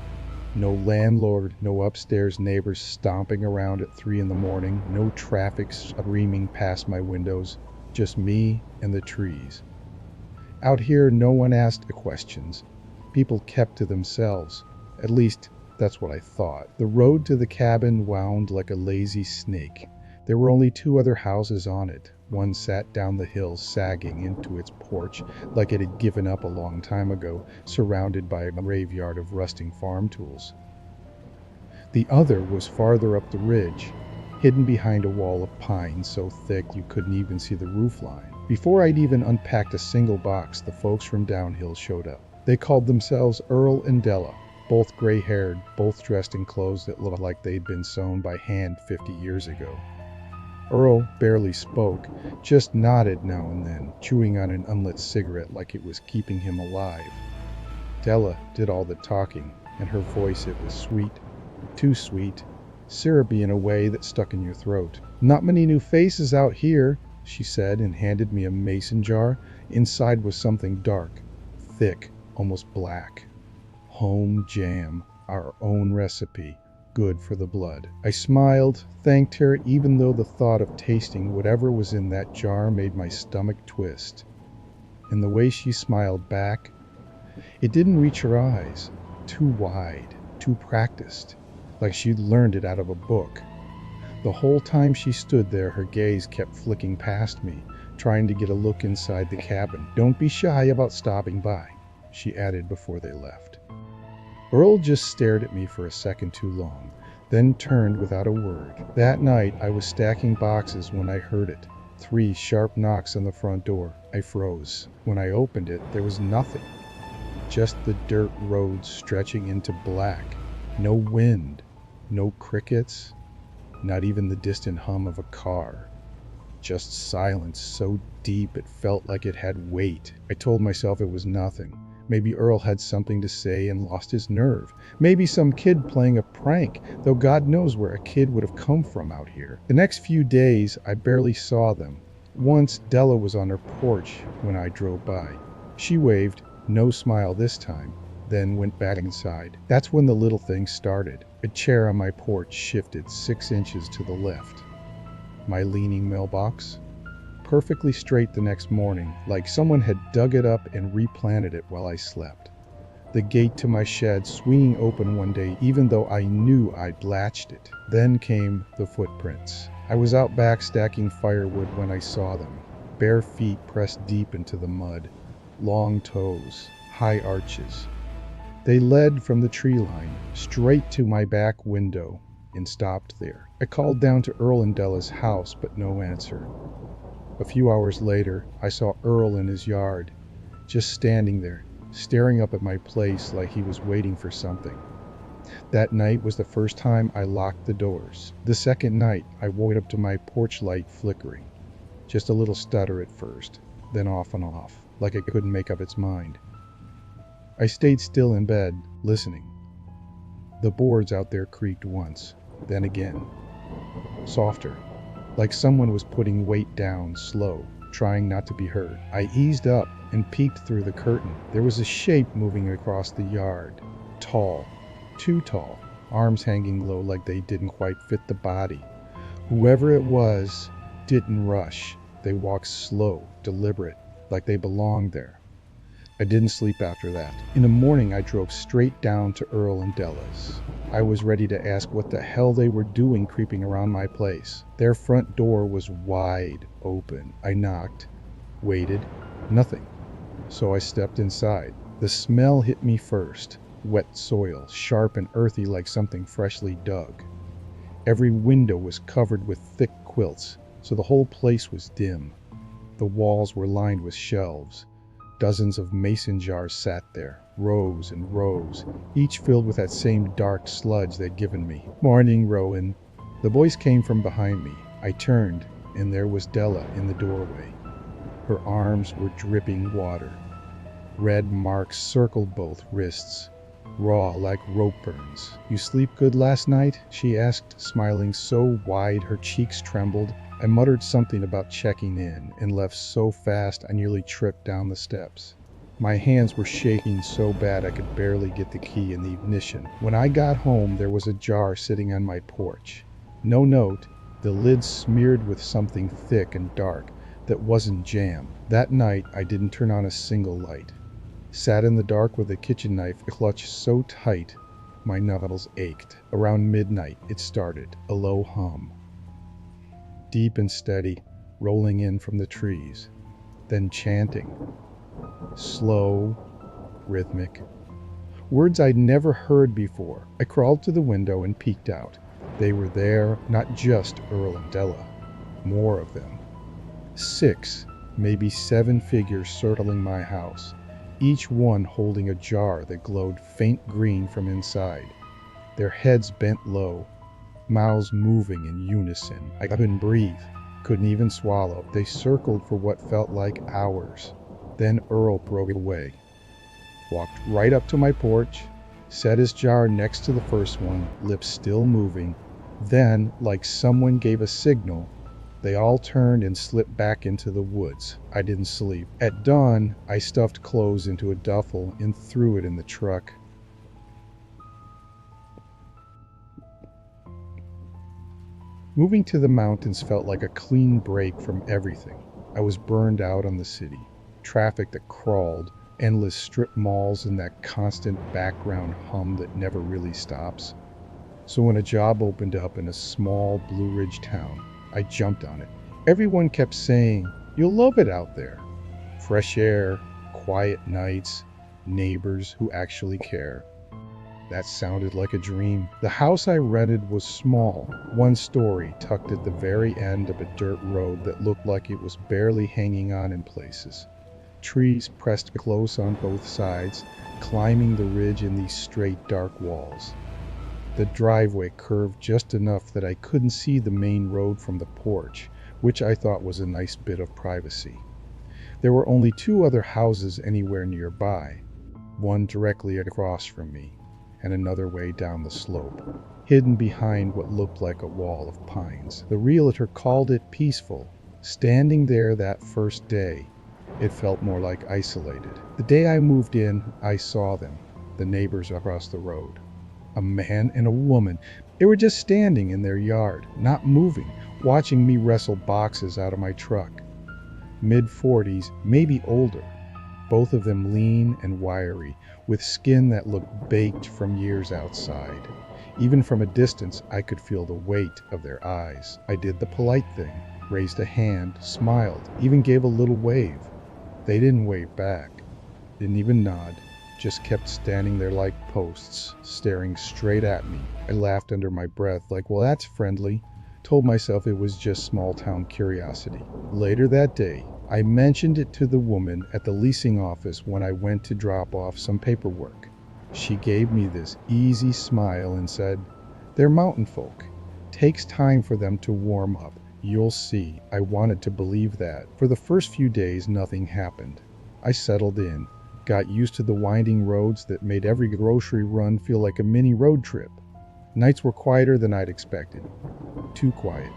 No landlord, no upstairs neighbors stomping around at 3 in the morning, no traffic screaming past my windows, just me and the trees. Out here, no one asked questions. People kept to themselves. At least, that's what I thought. The road to the cabin wound like a lazy snake. There were only 2 other houses on it. One sat down the hill, sagging into its porch like it had given up a long time ago, surrounded by a graveyard of rusting farm tools. The other was farther up the ridge, hidden behind a wall of pines so thick you couldn't even see the roofline. Before I'd even unpacked a single box, the folks from downhill showed up. They called themselves Earl and Della, both gray-haired, both dressed in clothes that looked like they'd been sewn by hand 50 years ago. Earl barely spoke, just nodded now and then, chewing on an unlit cigarette like it was keeping him alive. Della did all the talking, and her voice, it was sweet, too sweet, syrupy in a way that stuck in your throat. "Not many new faces out here," she said, and handed me a mason jar. Inside was something dark, thick, almost black. Home jam, our own recipe, good for the blood. I smiled, thanked her, even though the thought of tasting whatever was in that jar made my stomach twist. And the way she smiled back, it didn't reach her eyes. Too wide, too practiced, like she'd learned it out of a book. The whole time she stood there, her gaze kept flicking past me, trying to get a look inside the cabin. "Don't be shy about stopping by," she added before they left. Earl just stared at me for a second too long, then turned without a word. That night, I was stacking boxes when I heard it. 3 sharp knocks on the front door. I froze. When I opened it, there was nothing. Just the dirt road stretching into black. No wind, no crickets, not even the distant hum of a car. Just silence so deep it felt like it had weight. I told myself it was nothing. Maybe Earl had something to say and lost his nerve. Maybe some kid playing a prank, though God knows where a kid would have come from out here. The next few days, I barely saw them. Once, Della was on her porch when I drove by. She waved, no smile this time, then went back inside. That's when the little thing started. A chair on my porch shifted 6 inches to the left. My leaning mailbox, perfectly straight the next morning, like someone had dug it up and replanted it while I slept. The gate to my shed swinging open one day, even though I knew I'd latched it. Then came the footprints. I was out back stacking firewood when I saw them. bare feet pressed deep into the mud, long toes, high arches. They led from the tree line straight to my back window and stopped there. I called down to Earl and Della's house, but no answer. A few hours later, I saw Earl in his yard, just standing there, staring up at my place like he was waiting for something. That night was the first time I locked the doors. The second night, I woke up to my porch light flickering. Just a little stutter at first, then off and off, like it couldn't make up its mind. I stayed still in bed, listening. The boards out there creaked once, then again. Softer, like someone was putting weight down, slow, trying not to be heard. I eased up and peeked through the curtain. There was a shape moving across the yard. Tall, too tall, arms hanging low like they didn't quite fit the body. Whoever it was didn't rush. They walked slow, deliberate, like they belonged there. I didn't sleep after that. In the morning, I drove straight down to Earl and Della's. I was ready to ask what the hell they were doing creeping around my place. Their front door was wide open. I knocked, waited, nothing. So I stepped inside. The smell hit me first. Wet soil, sharp and earthy like something freshly dug. Every window was covered with thick quilts, so the whole place was dim. The walls were lined with shelves. Dozens of mason jars sat there, rows and rows, each filled with that same dark sludge they'd given me. "Morning, Rowan." The voice came from behind me. I turned, and there was Della in the doorway. Her arms were dripping water. Red marks circled both wrists, raw like rope burns. "You sleep good last night?" she asked, smiling so wide her cheeks trembled. I muttered something about checking in and left so fast I nearly tripped down the steps. My hands were shaking so bad I could barely get the key in the ignition. When I got home, there was a jar sitting on my porch. No note, the lid smeared with something thick and dark that wasn't jam. That night, I didn't turn on a single light. Sat in the dark with a kitchen knife clutched so tight, my knuckles ached. Around midnight, it started, a low hum. Deep and steady, rolling in from the trees, then chanting. Slow, rhythmic. Words I'd never heard before. I crawled to the window and peeked out. They were there, not just Earl and Della. More of them. 6, maybe 7 figures circling my house, each one holding a jar that glowed faint green from inside. Their heads bent low, mouths moving in unison. I couldn't breathe, couldn't even swallow. They circled for what felt like hours. Then Earl broke away, walked right up to my porch, set his jar next to the first one, lips still moving. Then, like someone gave a signal, they all turned and slipped back into the woods. I didn't sleep. At dawn, I stuffed clothes into a duffel and threw it in the truck. Moving to the mountains felt like a clean break from everything. I was burned out on the city. Traffic that crawled, endless strip malls, and that constant background hum that never really stops. So when a job opened up in a small Blue Ridge town, I jumped on it. Everyone kept saying, "You'll love it out there." Fresh air, quiet nights, neighbors who actually care. That sounded like a dream. The house I rented was small, 1 story, tucked at the very end of a dirt road that looked like it was barely hanging on in places. Trees pressed close on both sides, climbing the ridge in these straight, dark walls. The driveway curved just enough that I couldn't see the main road from the porch, which I thought was a nice bit of privacy. There were only 2 other houses anywhere nearby, one directly across from me, and another way down the slope, hidden behind what looked like a wall of pines. The realtor called it peaceful. Standing there that first day, it felt more like isolated. The day I moved in, I saw them, the neighbors across the road. A man and a woman. They were just standing in their yard, not moving, watching me wrestle boxes out of my truck. Mid-40s, maybe older. Both of them lean and wiry, with skin that looked baked from years outside. Even from a distance, I could feel the weight of their eyes. I did the polite thing, raised a hand, smiled, even gave a little wave. They didn't wave back, didn't even nod, just kept standing there like posts, staring straight at me. I laughed under my breath, like, well, that's friendly. Told myself it was just small-town curiosity. Later that day, I mentioned it to the woman at the leasing office when I went to drop off some paperwork. She gave me this easy smile and said, "They're mountain folk. Takes time for them to warm up. You'll see." I wanted to believe that. For the first few days, nothing happened. I settled in, got used to the winding roads that made every grocery run feel like a mini road trip. Nights were quieter than I'd expected. Too quiet.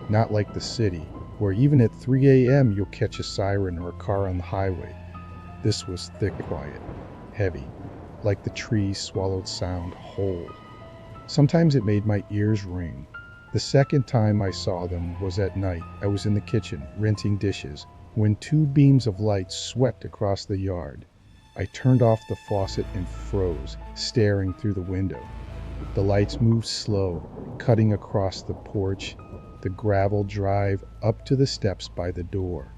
Not like the city, where even at 3 a.m. you'll catch a siren or a car on the highway. This was thick quiet, heavy, like the trees swallowed sound whole. Sometimes it made my ears ring. The second time I saw them was at night. I was in the kitchen, rinsing dishes, when two beams of light swept across the yard. I turned off the faucet and froze, staring through the window. The lights moved slow, cutting across the porch, the gravel drive up to the steps by the door.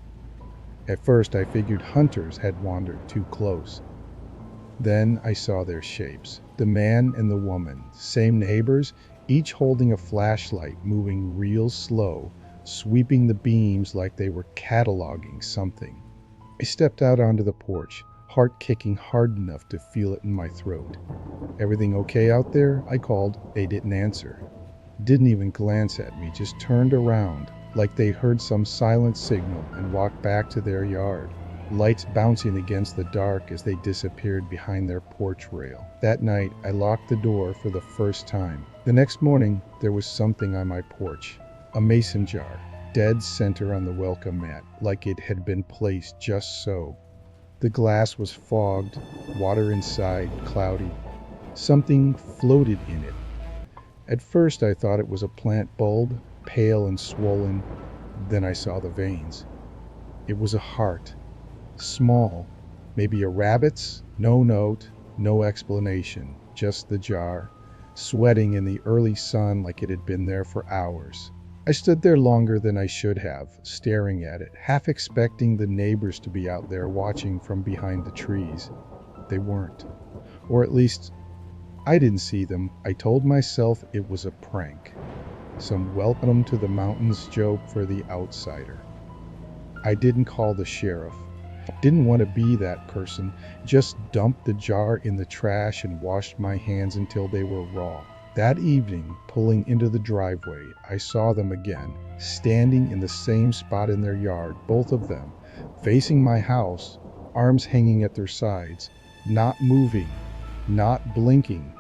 At first I figured hunters had wandered too close. Then I saw their shapes. The man and the woman, same neighbors, each holding a flashlight, moving real slow, sweeping the beams like they were cataloging something. I stepped out onto the porch, heart kicking hard enough to feel it in my throat. "Everything okay out there?" I called. They didn't answer. Didn't even glance at me, just turned around, like they heard some silent signal, and walked back to their yard. Lights bouncing against the dark as they disappeared behind their porch rail. That night, I locked the door for the first time. The next morning, there was something on my porch. A mason jar, dead center on the welcome mat, like it had been placed just so. The glass was fogged, water inside, cloudy. Something floated in it. At first, I thought it was a plant bulb, pale and swollen. Then I saw the veins. It was a heart. Small, maybe a rabbit's, no note, no explanation, just the jar, sweating in the early sun like it had been there for hours. I stood there longer than I should have, staring at it, half expecting the neighbors to be out there watching from behind the trees. They weren't. Or at least, I didn't see them. I told myself it was a prank. Some welcome to the mountains joke for the outsider. I didn't call the sheriff. Didn't want to be that person, just dumped the jar in the trash and washed my hands until they were raw. That evening, pulling into the driveway, I saw them again, standing in the same spot in their yard, both of them, facing my house, arms hanging at their sides, not moving, not blinking,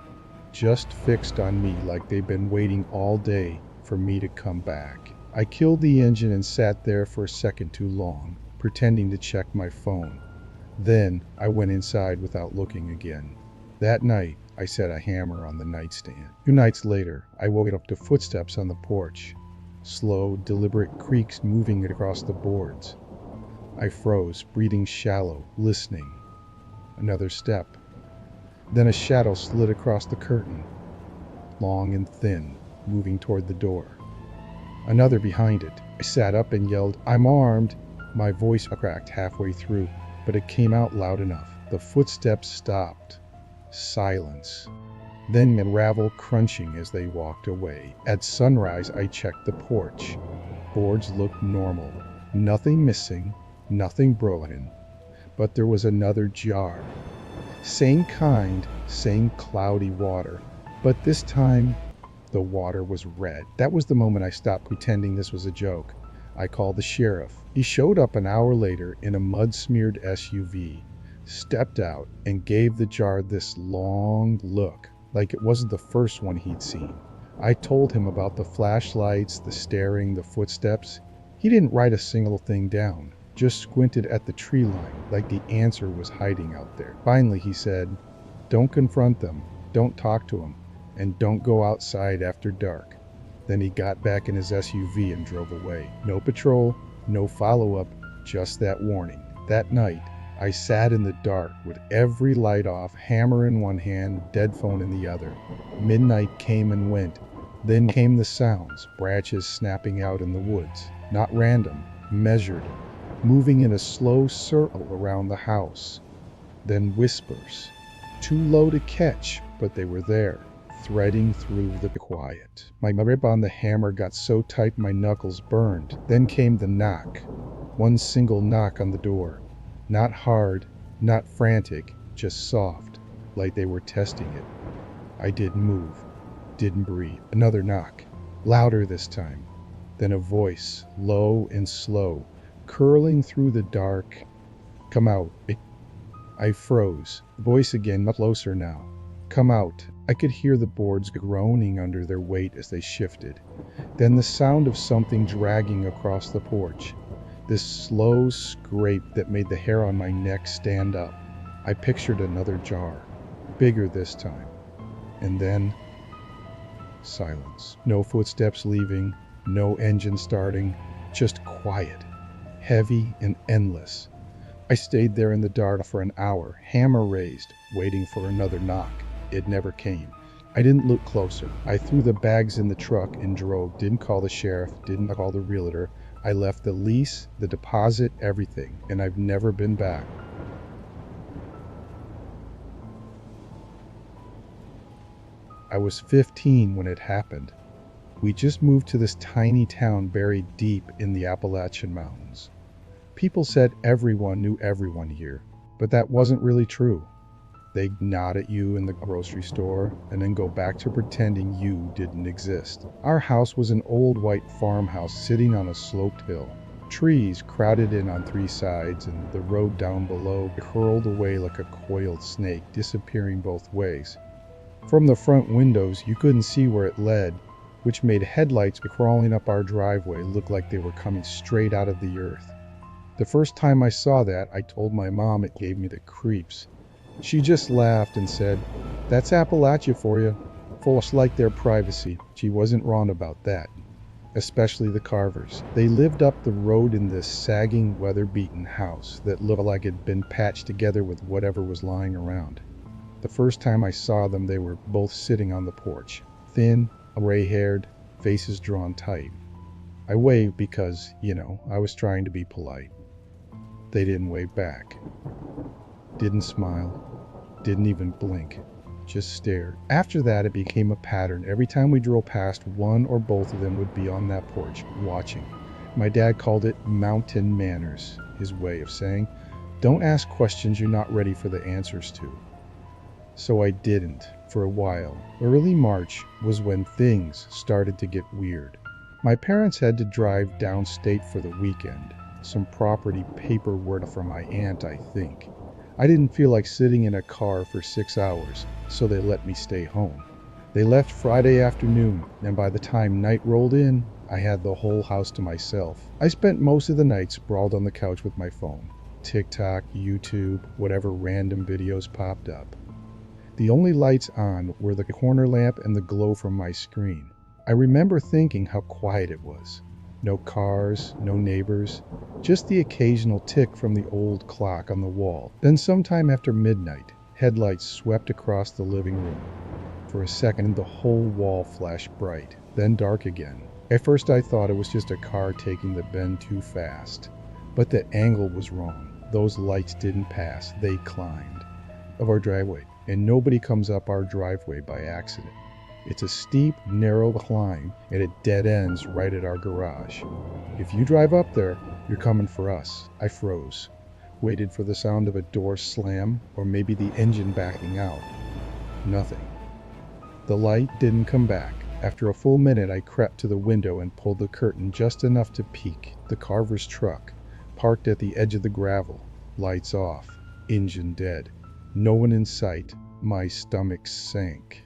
just fixed on me like they'd been waiting all day for me to come back. I killed the engine and sat there for a second too long, pretending to check my phone. Then I went inside without looking again. That night, I set a hammer on the nightstand. 2 nights later, I woke up to footsteps on the porch. Slow, deliberate creaks moving across the boards. I froze, breathing shallow, listening. Another step. Then a shadow slid across the curtain, long and thin, moving toward the door. Another behind it. I sat up and yelled, "I'm armed!" My voice cracked halfway through, but it came out loud enough. The footsteps stopped. Silence. Then a gravel crunching as they walked away. At sunrise, I checked the porch. Boards looked normal. Nothing missing, nothing broken. But there was another jar. Same kind, same cloudy water. But this time, the water was red. That was the moment I stopped pretending this was a joke. I called the sheriff. He showed up an hour later in a mud-smeared SUV, stepped out, and gave the jar this long look, like it wasn't the first one he'd seen. I told him about the flashlights, the staring, the footsteps. He didn't write a single thing down, just squinted at the tree line like the answer was hiding out there. Finally, he said, "Don't confront them, don't talk to them, and don't go outside after dark." Then he got back in his SUV and drove away. No patrol, no follow-up, just that warning. That night, I sat in the dark with every light off, hammer in one hand, dead phone in the other. Midnight came and went. Then came the sounds, branches snapping out in the woods. Not random, measured, moving in a slow circle around the house. Then whispers, too low to catch, but they were there, threading through the quiet. My grip on the hammer got so tight my knuckles burned. Then came the knock. One single knock on the door. Not hard, not frantic, just soft, like they were testing it. I didn't move, didn't breathe. Another knock, louder this time. Then a voice, low and slow, curling through the dark. Come out. I froze. The voice again, much closer now. Come out. I could hear the boards groaning under their weight as they shifted. Then the sound of something dragging across the porch. This slow scrape that made the hair on my neck stand up. I pictured another jar, bigger this time. And then, silence. No footsteps leaving, no engine starting, just quiet, heavy and endless. I stayed there in the dark for an hour, hammer raised, waiting for another knock. It never came. I didn't look closer. I threw the bags in the truck and drove. Didn't call the sheriff, didn't call the realtor. I left the lease, the deposit, everything, and I've never been back. I was 15 when it happened. We just moved to this tiny town buried deep in the Appalachian Mountains. People said everyone knew everyone here, but that wasn't really true. They'd nod at you in the grocery store and then go back to pretending you didn't exist. Our house was an old white farmhouse sitting on a sloped hill. Trees crowded in on three sides, and the road down below curled away like a coiled snake, disappearing both ways. From the front windows, you couldn't see where it led, which made headlights crawling up our driveway look like they were coming straight out of the earth. The first time I saw that, I told my mom it gave me the creeps. She just laughed and said, "That's Appalachia for you." Folks like their privacy. She wasn't wrong about that. Especially the Carvers. They lived up the road in this sagging, weather-beaten house that looked like it'd been patched together with whatever was lying around. The first time I saw them, they were both sitting on the porch. Thin, gray-haired, faces drawn tight. I waved because, I was trying to be polite. They didn't wave back. Didn't smile. Didn't even blink. Just stared. After that, it became a pattern. Every time we drove past, one or both of them would be on that porch, watching. My dad called it mountain manners, his way of saying, don't ask questions you're not ready for the answers to. So I didn't, for a while. Early March was when things started to get weird. My parents had to drive downstate for the weekend. Some property paperwork from my aunt, I think. I didn't feel like sitting in a car for 6 hours, so they let me stay home. They left Friday afternoon, and by the time night rolled in, I had the whole house to myself. I spent most of the night sprawled on the couch with my phone. TikTok, YouTube, whatever random videos popped up. The only lights on were the corner lamp and the glow from my screen. I remember thinking how quiet it was. No cars, no neighbors, just the occasional tick from the old clock on the wall. Then sometime after midnight, headlights swept across the living room. For a second, the whole wall flashed bright, then dark again. At first I thought it was just a car taking the bend too fast. But the angle was wrong. Those lights didn't pass, they climbed. Of our driveway, and nobody comes up our driveway by accident. It's a steep, narrow climb, and it dead ends right at our garage. If you drive up there, you're coming for us. I froze, waited for the sound of a door slam, or maybe the engine backing out. Nothing. The light didn't come back. After a full minute, I crept to the window and pulled the curtain just enough to peek. The Carver's truck, parked at the edge of the gravel, lights off, engine dead. No one in sight. My stomach sank.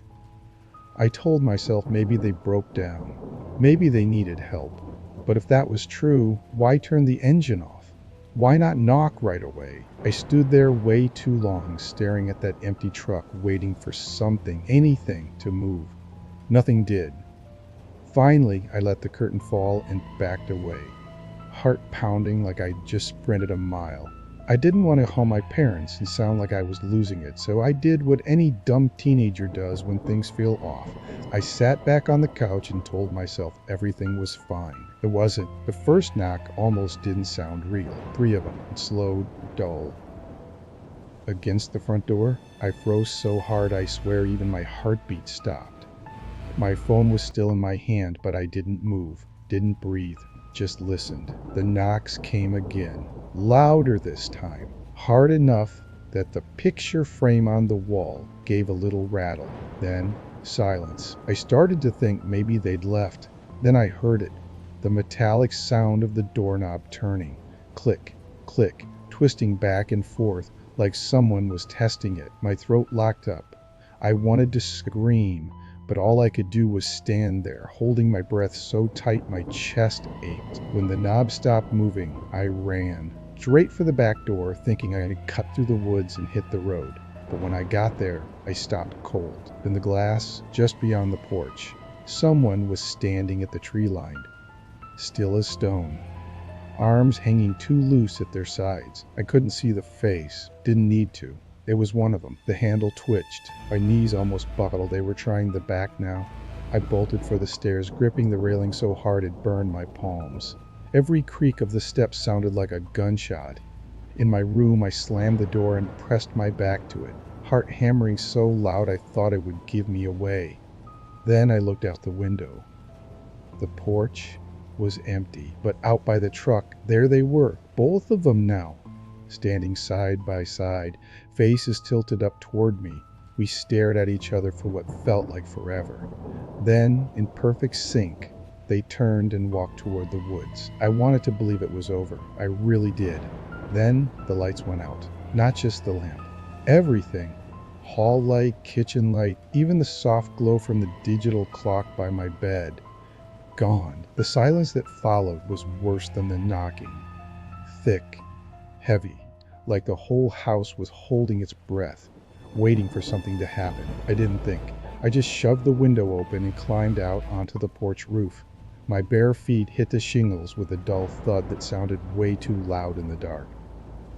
I told myself maybe they broke down. Maybe they needed help. But if that was true, why turn the engine off? Why not knock right away? I stood there way too long, staring at that empty truck, waiting for something, anything, to move. Nothing did. Finally, I let the curtain fall and backed away. Heart pounding like I'd just sprinted a mile. I didn't want to call my parents and sound like I was losing it, so I did what any dumb teenager does when things feel off. I sat back on the couch and told myself everything was fine. It wasn't. The first knock almost didn't sound real. 3 of them, slow, dull. Against the front door, I froze so hard I swear even my heartbeat stopped. My phone was still in my hand, but I didn't move, didn't breathe, just listened. The knocks came again, louder this time, hard enough that the picture frame on the wall gave a little rattle. Then silence. I started to think maybe they'd left. Then I heard it, the metallic sound of the doorknob turning. Click, click, twisting back and forth like someone was testing it. My throat locked up. I wanted to scream, but all I could do was stand there, holding my breath so tight my chest ached. When the knob stopped moving, I ran straight for the back door, thinking I had cut through the woods and hit the road. But when I got there, I stopped cold. In the glass, just beyond the porch, someone was standing at the tree line, still as stone, arms hanging too loose at their sides. I couldn't see the face, didn't need to. It was one of them. The handle twitched. My knees almost buckled. They were trying the back now. I bolted for the stairs, gripping the railing so hard it burned my palms. Every creak of the steps sounded like a gunshot. In my room, I slammed the door and pressed my back to it, heart hammering so loud I thought it would give me away. Then I looked out the window. The porch was empty, but out by the truck, there they were, both of them now, standing side by side, faces tilted up toward me. We stared at each other for what felt like forever. Then, in perfect sync, they turned and walked toward the woods. I wanted to believe it was over. I really did. Then the lights went out. Not just the lamp. Everything. Hall light, kitchen light, even the soft glow from the digital clock by my bed. Gone. The silence that followed was worse than the knocking. Thick, heavy, like the whole house was holding its breath, waiting for something to happen. I didn't think. I just shoved the window open and climbed out onto the porch roof. My bare feet hit the shingles with a dull thud that sounded way too loud in the dark.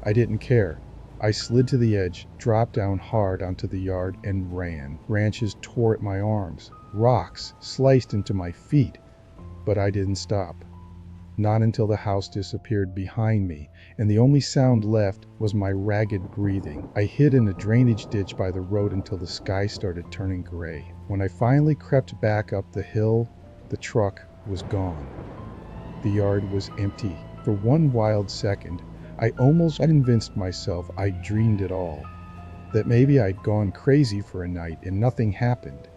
I didn't care. I slid to the edge, dropped down hard onto the yard, and ran. Branches tore at my arms. Rocks sliced into my feet. But I didn't stop. Not until the house disappeared behind me, and the only sound left was my ragged breathing. I hid in a drainage ditch by the road until the sky started turning gray. When I finally crept back up the hill, the truck was gone. The yard was empty. For one wild second, I almost convinced myself I dreamed it all, that maybe I'd gone crazy for a night and nothing happened.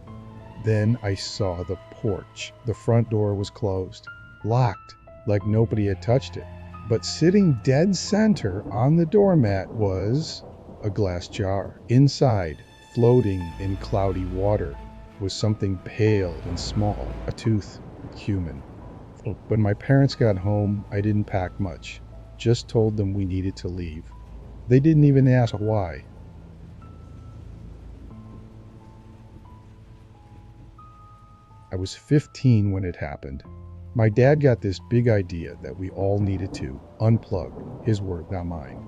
Then I saw the porch. The front door was closed, locked, like nobody had touched it. But sitting dead center on the doormat was a glass jar. Inside, floating in cloudy water, was something pale and small, a tooth, human. When my parents got home, I didn't pack much, just told them we needed to leave. They didn't even ask why. I was 15 when it happened. My dad got this big idea that we all needed to unplug, his word, not mine.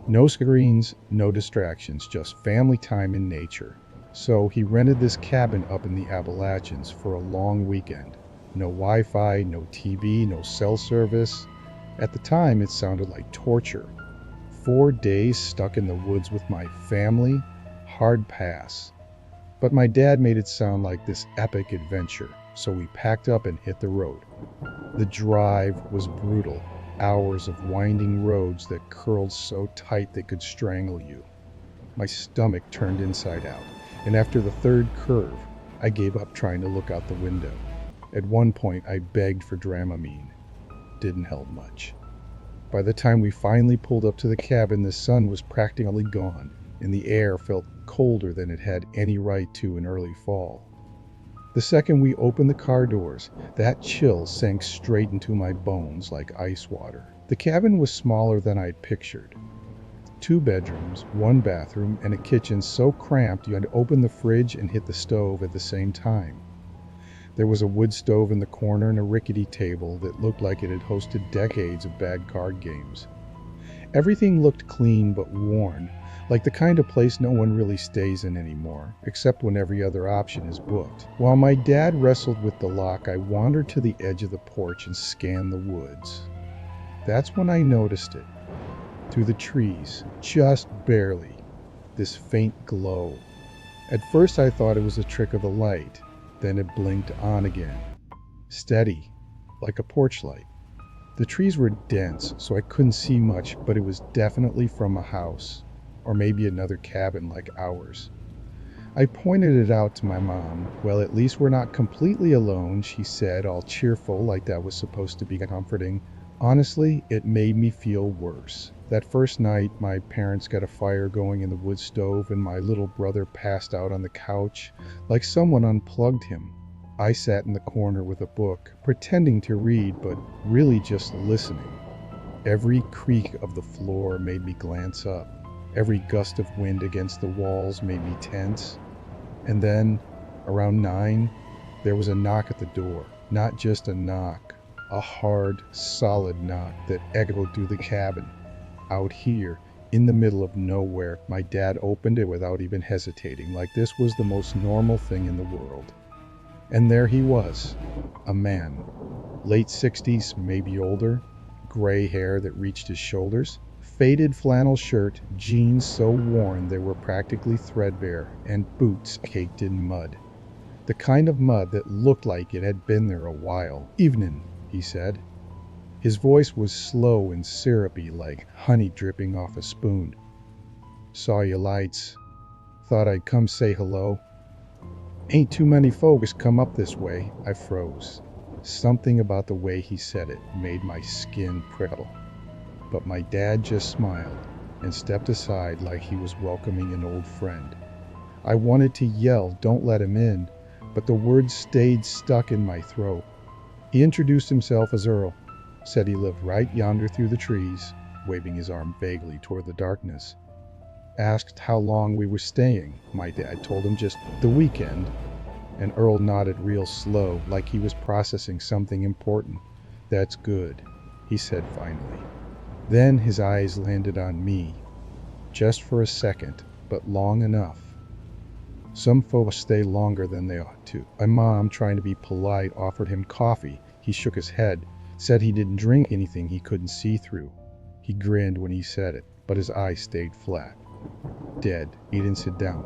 No screens, no distractions, just family time in nature. So he rented this cabin up in the Appalachians for a long weekend. No Wi-Fi, no TV, no cell service. At the time, it sounded like torture. 4 days stuck in the woods with my family, hard pass. But my dad made it sound like this epic adventure, so we packed up and hit the road. The drive was brutal, hours of winding roads that curled so tight they could strangle you. My stomach turned inside out, and after the third curve, I gave up trying to look out the window. At one point, I begged for Dramamine. Didn't help much. By the time we finally pulled up to the cabin, the sun was practically gone, and the air felt colder than it had any right to in early fall. The second we opened the car doors, that chill sank straight into my bones like ice water. The cabin was smaller than I'd pictured. 2 bedrooms, 1 bathroom, and a kitchen so cramped you had to open the fridge and hit the stove at the same time. There was a wood stove in the corner and a rickety table that looked like it had hosted decades of bad card games. Everything looked clean but worn, like the kind of place no one really stays in anymore, except when every other option is booked. While my dad wrestled with the lock, I wandered to the edge of the porch and scanned the woods. That's when I noticed it. Through the trees, just barely, this faint glow. At first I thought it was a trick of the light, then it blinked on again. Steady, like a porch light. The trees were dense, so I couldn't see much, but it was definitely from a house, or maybe another cabin like ours. I pointed it out to my mom. Well, at least we're not completely alone, she said, all cheerful, like that was supposed to be comforting. Honestly, it made me feel worse. That first night, my parents got a fire going in the wood stove, and my little brother passed out on the couch, like someone unplugged him. I sat in the corner with a book, pretending to read, but really just listening. Every creak of the floor made me glance up. Every gust of wind against the walls made me tense. And then, around 9, there was a knock at the door. Not just a knock, a hard, solid knock that echoed through the cabin. Out here, in the middle of nowhere, my dad opened it without even hesitating, like this was the most normal thing in the world. And there he was, a man, late 60s, maybe older, gray hair that reached his shoulders, faded flannel shirt, jeans so worn they were practically threadbare, and boots caked in mud. The kind of mud that looked like it had been there a while. "Evenin'," he said. His voice was slow and syrupy, like honey dripping off a spoon. "Saw your lights. Thought I'd come say hello. Ain't too many folks come up this way." I froze. Something about the way he said it made my skin prickle. But my dad just smiled and stepped aside like he was welcoming an old friend. I wanted to yell, "Don't let him in," but the words stayed stuck in my throat. He introduced himself as Earl. Said he lived right yonder through the trees, waving his arm vaguely toward the darkness. Asked how long we were staying. My dad told him just the weekend, and Earl nodded real slow, like he was processing something important. "That's good," he said finally. Then his eyes landed on me, just for a second, but long enough. Some folks stay longer than they ought to. My mom, trying to be polite, offered him coffee. He shook his head. Said he didn't drink anything he couldn't see through. He grinned when he said it, but his eyes stayed flat. Dead. He didn't sit down.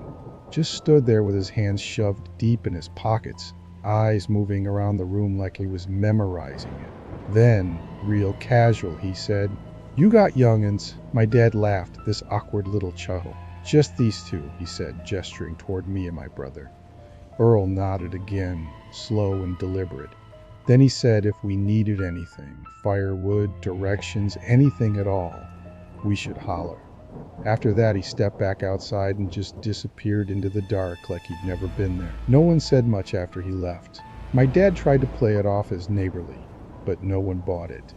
Just stood there with his hands shoved deep in his pockets, eyes moving around the room like he was memorizing it. Then, real casual, he said, "You got young'uns." My dad laughed, this awkward little chuckle. "Just these two," he said, gesturing toward me and my brother. Earl nodded again, slow and deliberate. Then he said if we needed anything, firewood, directions, anything at all, we should holler. After that, he stepped back outside and just disappeared into the dark like he'd never been there. No one said much after he left. My dad tried to play it off as neighborly, but no one bought it.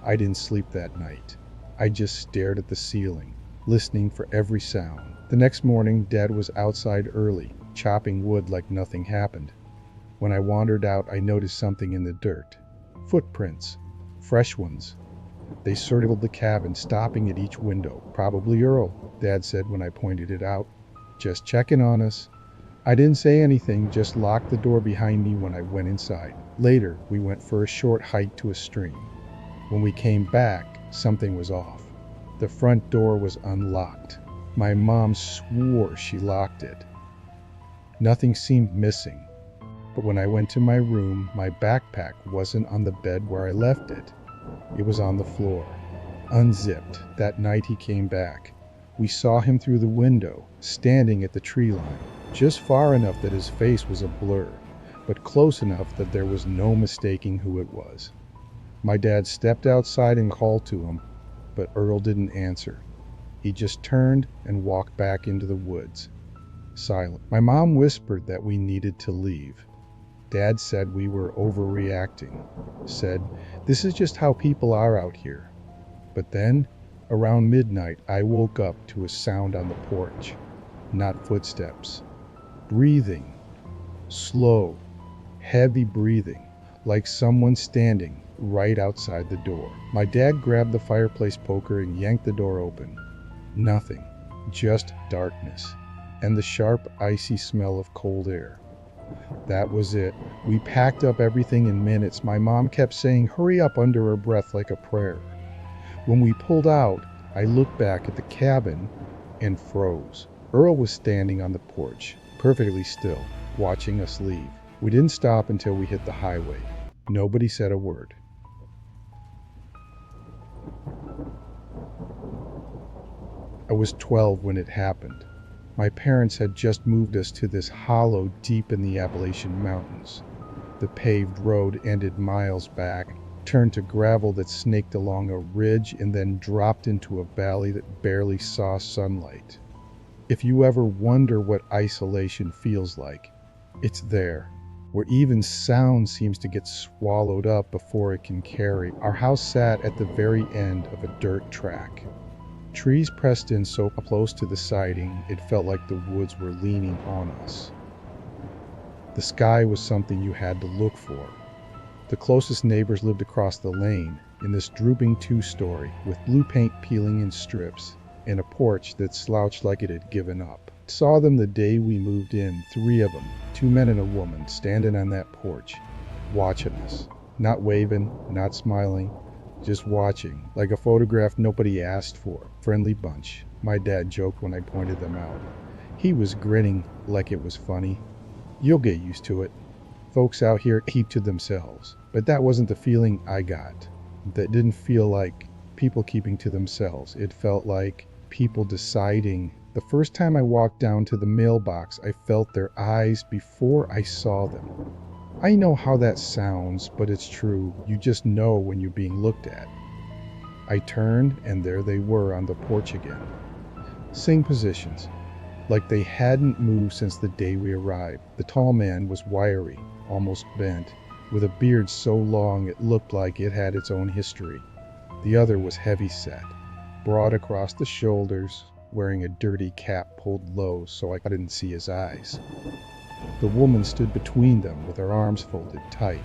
I didn't sleep that night. I just stared at the ceiling, listening for every sound. The next morning, Dad was outside early, chopping wood like nothing happened. When I wandered out, I noticed something in the dirt. Footprints. Fresh ones. They circled the cabin, stopping at each window. "Probably Earl," Dad said when I pointed it out. "Just checking on us." I didn't say anything, just locked the door behind me when I went inside. Later, we went for a short hike to a stream. When we came back, something was off. The front door was unlocked. My mom swore she locked it. Nothing seemed missing. But when I went to my room, my backpack wasn't on the bed where I left it. It was on the floor, unzipped. That night he came back. We saw him through the window, standing at the tree line, just far enough that his face was a blur, but close enough that there was no mistaking who it was. My dad stepped outside and called to him, but Earl didn't answer. He just turned and walked back into the woods, silent. My mom whispered that we needed to leave. Dad said we were overreacting, said, "This is just how people are out here." But then, around midnight, I woke up to a sound on the porch. Not footsteps. Breathing. Slow, heavy breathing, like someone standing right outside the door. My dad grabbed the fireplace poker and yanked the door open. Nothing, just darkness, and the sharp, icy smell of cold air. That was it. We packed up everything in minutes. My mom kept saying, "Hurry up," under her breath like a prayer. When we pulled out, I looked back at the cabin and froze. Earl was standing on the porch, perfectly still, watching us leave. We didn't stop until we hit the highway. Nobody said a word. I was 12 when it happened. My parents had just moved us to this hollow deep in the Appalachian Mountains. The paved road ended miles back, turned to gravel that snaked along a ridge and then dropped into a valley that barely saw sunlight. If you ever wonder what isolation feels like, it's there, where even sound seems to get swallowed up before it can carry. Our house sat at the very end of a dirt track. Trees pressed in so close to the siding, it felt like the woods were leaning on us. The sky was something you had to look for. The closest neighbors lived across the lane, in this drooping two-story, with blue paint peeling in strips, and a porch that slouched like it had given up. Saw them the day we moved in, 3 of them, 2 men and a woman, standing on that porch, watching us. Not waving, not smiling, just watching, like a photograph nobody asked for. Friendly bunch, my dad joked when I pointed them out. He was grinning like it was funny. You'll get used to it. Folks out here keep to themselves. But that wasn't the feeling I got. That didn't feel like people keeping to themselves. It felt like people deciding. The first time I walked down to the mailbox, I felt their eyes before I saw them. I know how that sounds, but it's true. You just know when you're being looked at. I turned, and there they were on the porch again. Same positions, like they hadn't moved since the day we arrived. The tall man was wiry, almost bent, with a beard so long it looked like it had its own history. The other was heavy-set, broad across the shoulders, wearing a dirty cap pulled low so I didn't see his eyes. The woman stood between them with her arms folded tight,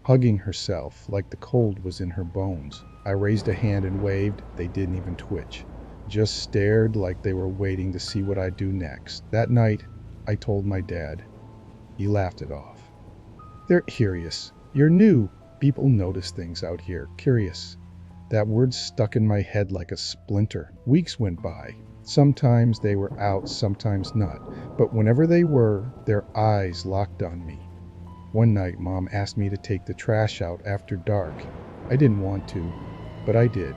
hugging herself like the cold was in her bones. I raised a hand and waved. They didn't even twitch, just stared like they were waiting to see what I'd do next. That night, I told my dad. He laughed it off. They're curious. You're new. People notice things out here. Curious. That word stuck in my head like a splinter. Weeks went by. Sometimes they were out, sometimes not. But whenever they were, their eyes locked on me. One night, Mom asked me to take the trash out after dark. I didn't want to, but I did.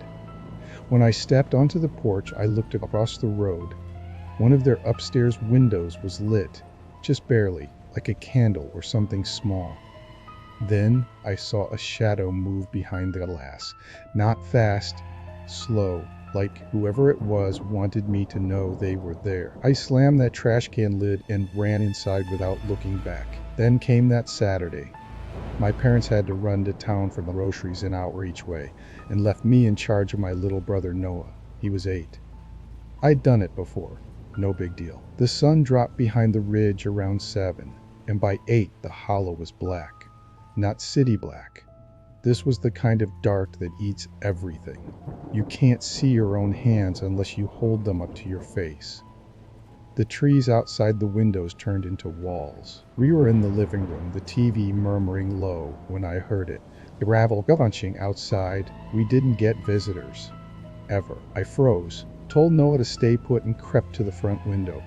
When I stepped onto the porch, I looked across the road. One of their upstairs windows was lit, just barely, like a candle or something small. Then I saw a shadow move behind the glass. Not fast, slow, like whoever it was wanted me to know they were there. I slammed that trash can lid and ran inside without looking back. Then came that Saturday. My parents had to run to town for the groceries an hour each way, and left me in charge of my little brother Noah. He was 8. I'd done it before. No big deal. The sun dropped behind the ridge around 7, and by 8 the hollow was black. Not city black. This was the kind of dark that eats everything. You can't see your own hands unless you hold them up to your face. The trees outside the windows turned into walls. We were in the living room, the TV murmuring low when I heard it. The gravel crunching outside. We didn't get visitors. Ever. I froze, told Noah to stay put and crept to the front window.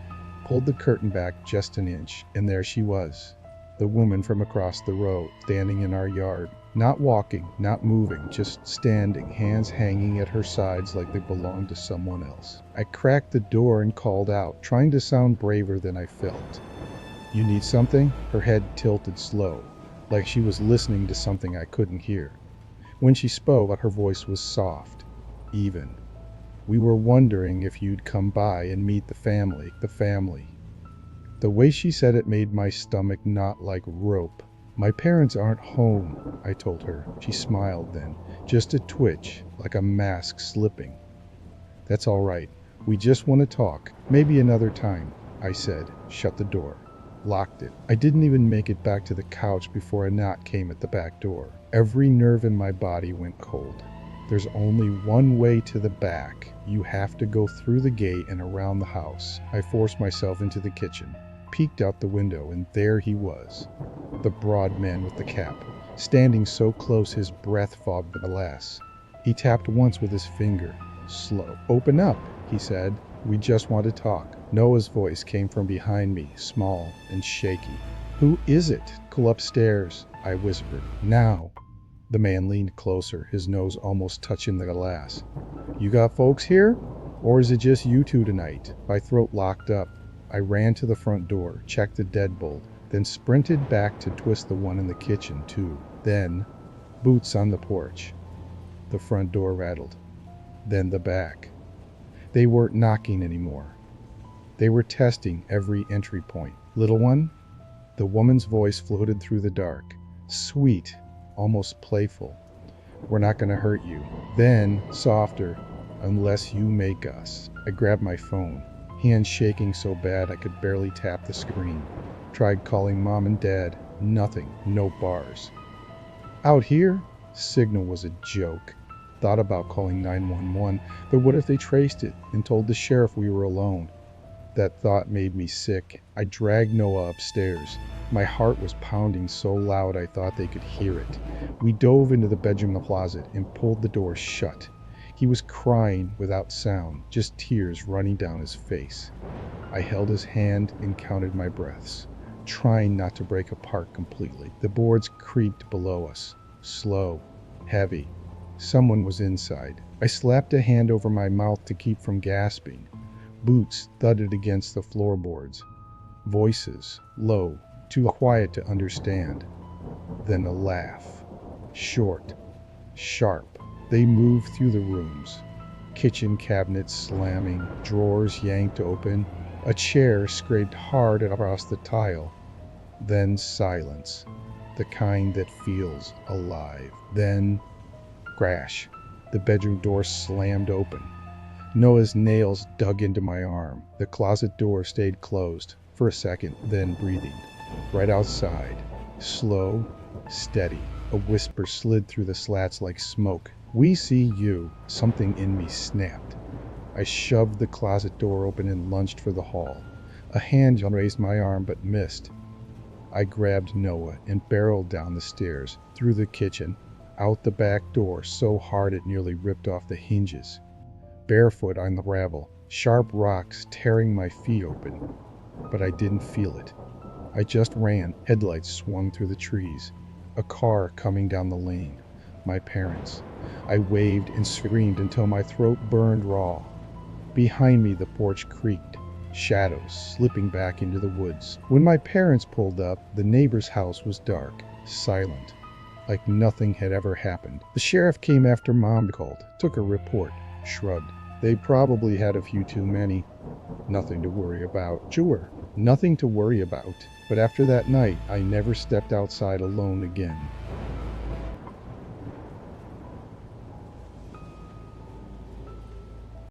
Pulled the curtain back just an inch, and there she was. The woman from across the road, standing in our yard. Not walking, not moving, just standing, hands hanging at her sides like they belonged to someone else. I cracked the door and called out, trying to sound braver than I felt. You need something? Her head tilted slow, like she was listening to something I couldn't hear. When she spoke, her voice was soft, even. We were wondering if you'd come by and meet the family. The way she said it made my stomach knot like rope. My parents aren't home, I told her. She smiled then, just a twitch, like a mask slipping. That's all right. We just want to talk. Maybe another time, I said. Shut the door. locked it. I didn't even make it back to the couch before a knock came at the back door. Every nerve in my body went cold. There's only one way to the back. You have to go through the gate and around the house. I forced myself into the kitchen, peeked out the window, and there he was. The broad man with the cap, standing so close his breath fogged the glass. He tapped once with his finger. Slow. "Open up," he said. "We just want to talk." Noah's voice came from behind me, small and shaky. "Who is it?" "Go upstairs," I whispered. "Now." The man leaned closer, his nose almost touching the glass. "You got folks here? Or is it just you two tonight?" My throat locked up. I ran to the front door, checked the deadbolt, then sprinted back to twist the one in the kitchen, too. Then, boots on the porch. The front door rattled. Then the back. They weren't knocking anymore. They were testing every entry point. "Little one?" The woman's voice floated through the dark. Sweet, almost playful. "We're not going to hurt you." Then, softer, "Unless you make us." I grabbed my phone, hands shaking so bad I could barely tap the screen. Tried calling Mom and Dad. Nothing. No bars. Out here? Signal was a joke. Thought about calling 911, but what if they traced it and told the sheriff we were alone? That thought made me sick. I dragged Noah upstairs. My heart was pounding so loud I thought they could hear it. We dove into the bedroom closet and pulled the door shut. He was crying without sound, just tears running down his face. I held his hand and counted my breaths, trying not to break apart completely. The boards creaked below us, slow, heavy. Someone was inside. I slapped a hand over my mouth to keep from gasping. Boots thudded against the floorboards. Voices, low, too quiet to understand. Then a laugh. Short, sharp. They moved through the rooms. Kitchen cabinets slamming, drawers yanked open. A chair scraped hard across the tile. Then silence, the kind that feels alive. Then crash. The bedroom door slammed open. Noah's nails dug into my arm. The closet door stayed closed for a second, then breathing. Right outside, slow, steady, a whisper slid through the slats like smoke. "We see you." Something in me snapped. I shoved the closet door open and lunged for the hall. A hand raised my arm but missed. I grabbed Noah and barreled down the stairs, through the kitchen, out the back door so hard it nearly ripped off the hinges. Barefoot on the gravel, sharp rocks tearing my feet open. But I didn't feel it. I just ran. Headlights swung through the trees. A car coming down the lane. My parents. I waved and screamed until my throat burned raw. Behind me the porch creaked, shadows slipping back into the woods. When my parents pulled up, the neighbor's house was dark, silent, like nothing had ever happened. The sheriff came after Mom called, took a report, shrugged. They probably had a few too many. Nothing to worry about. Sure, nothing to worry about. But after that night, I never stepped outside alone again.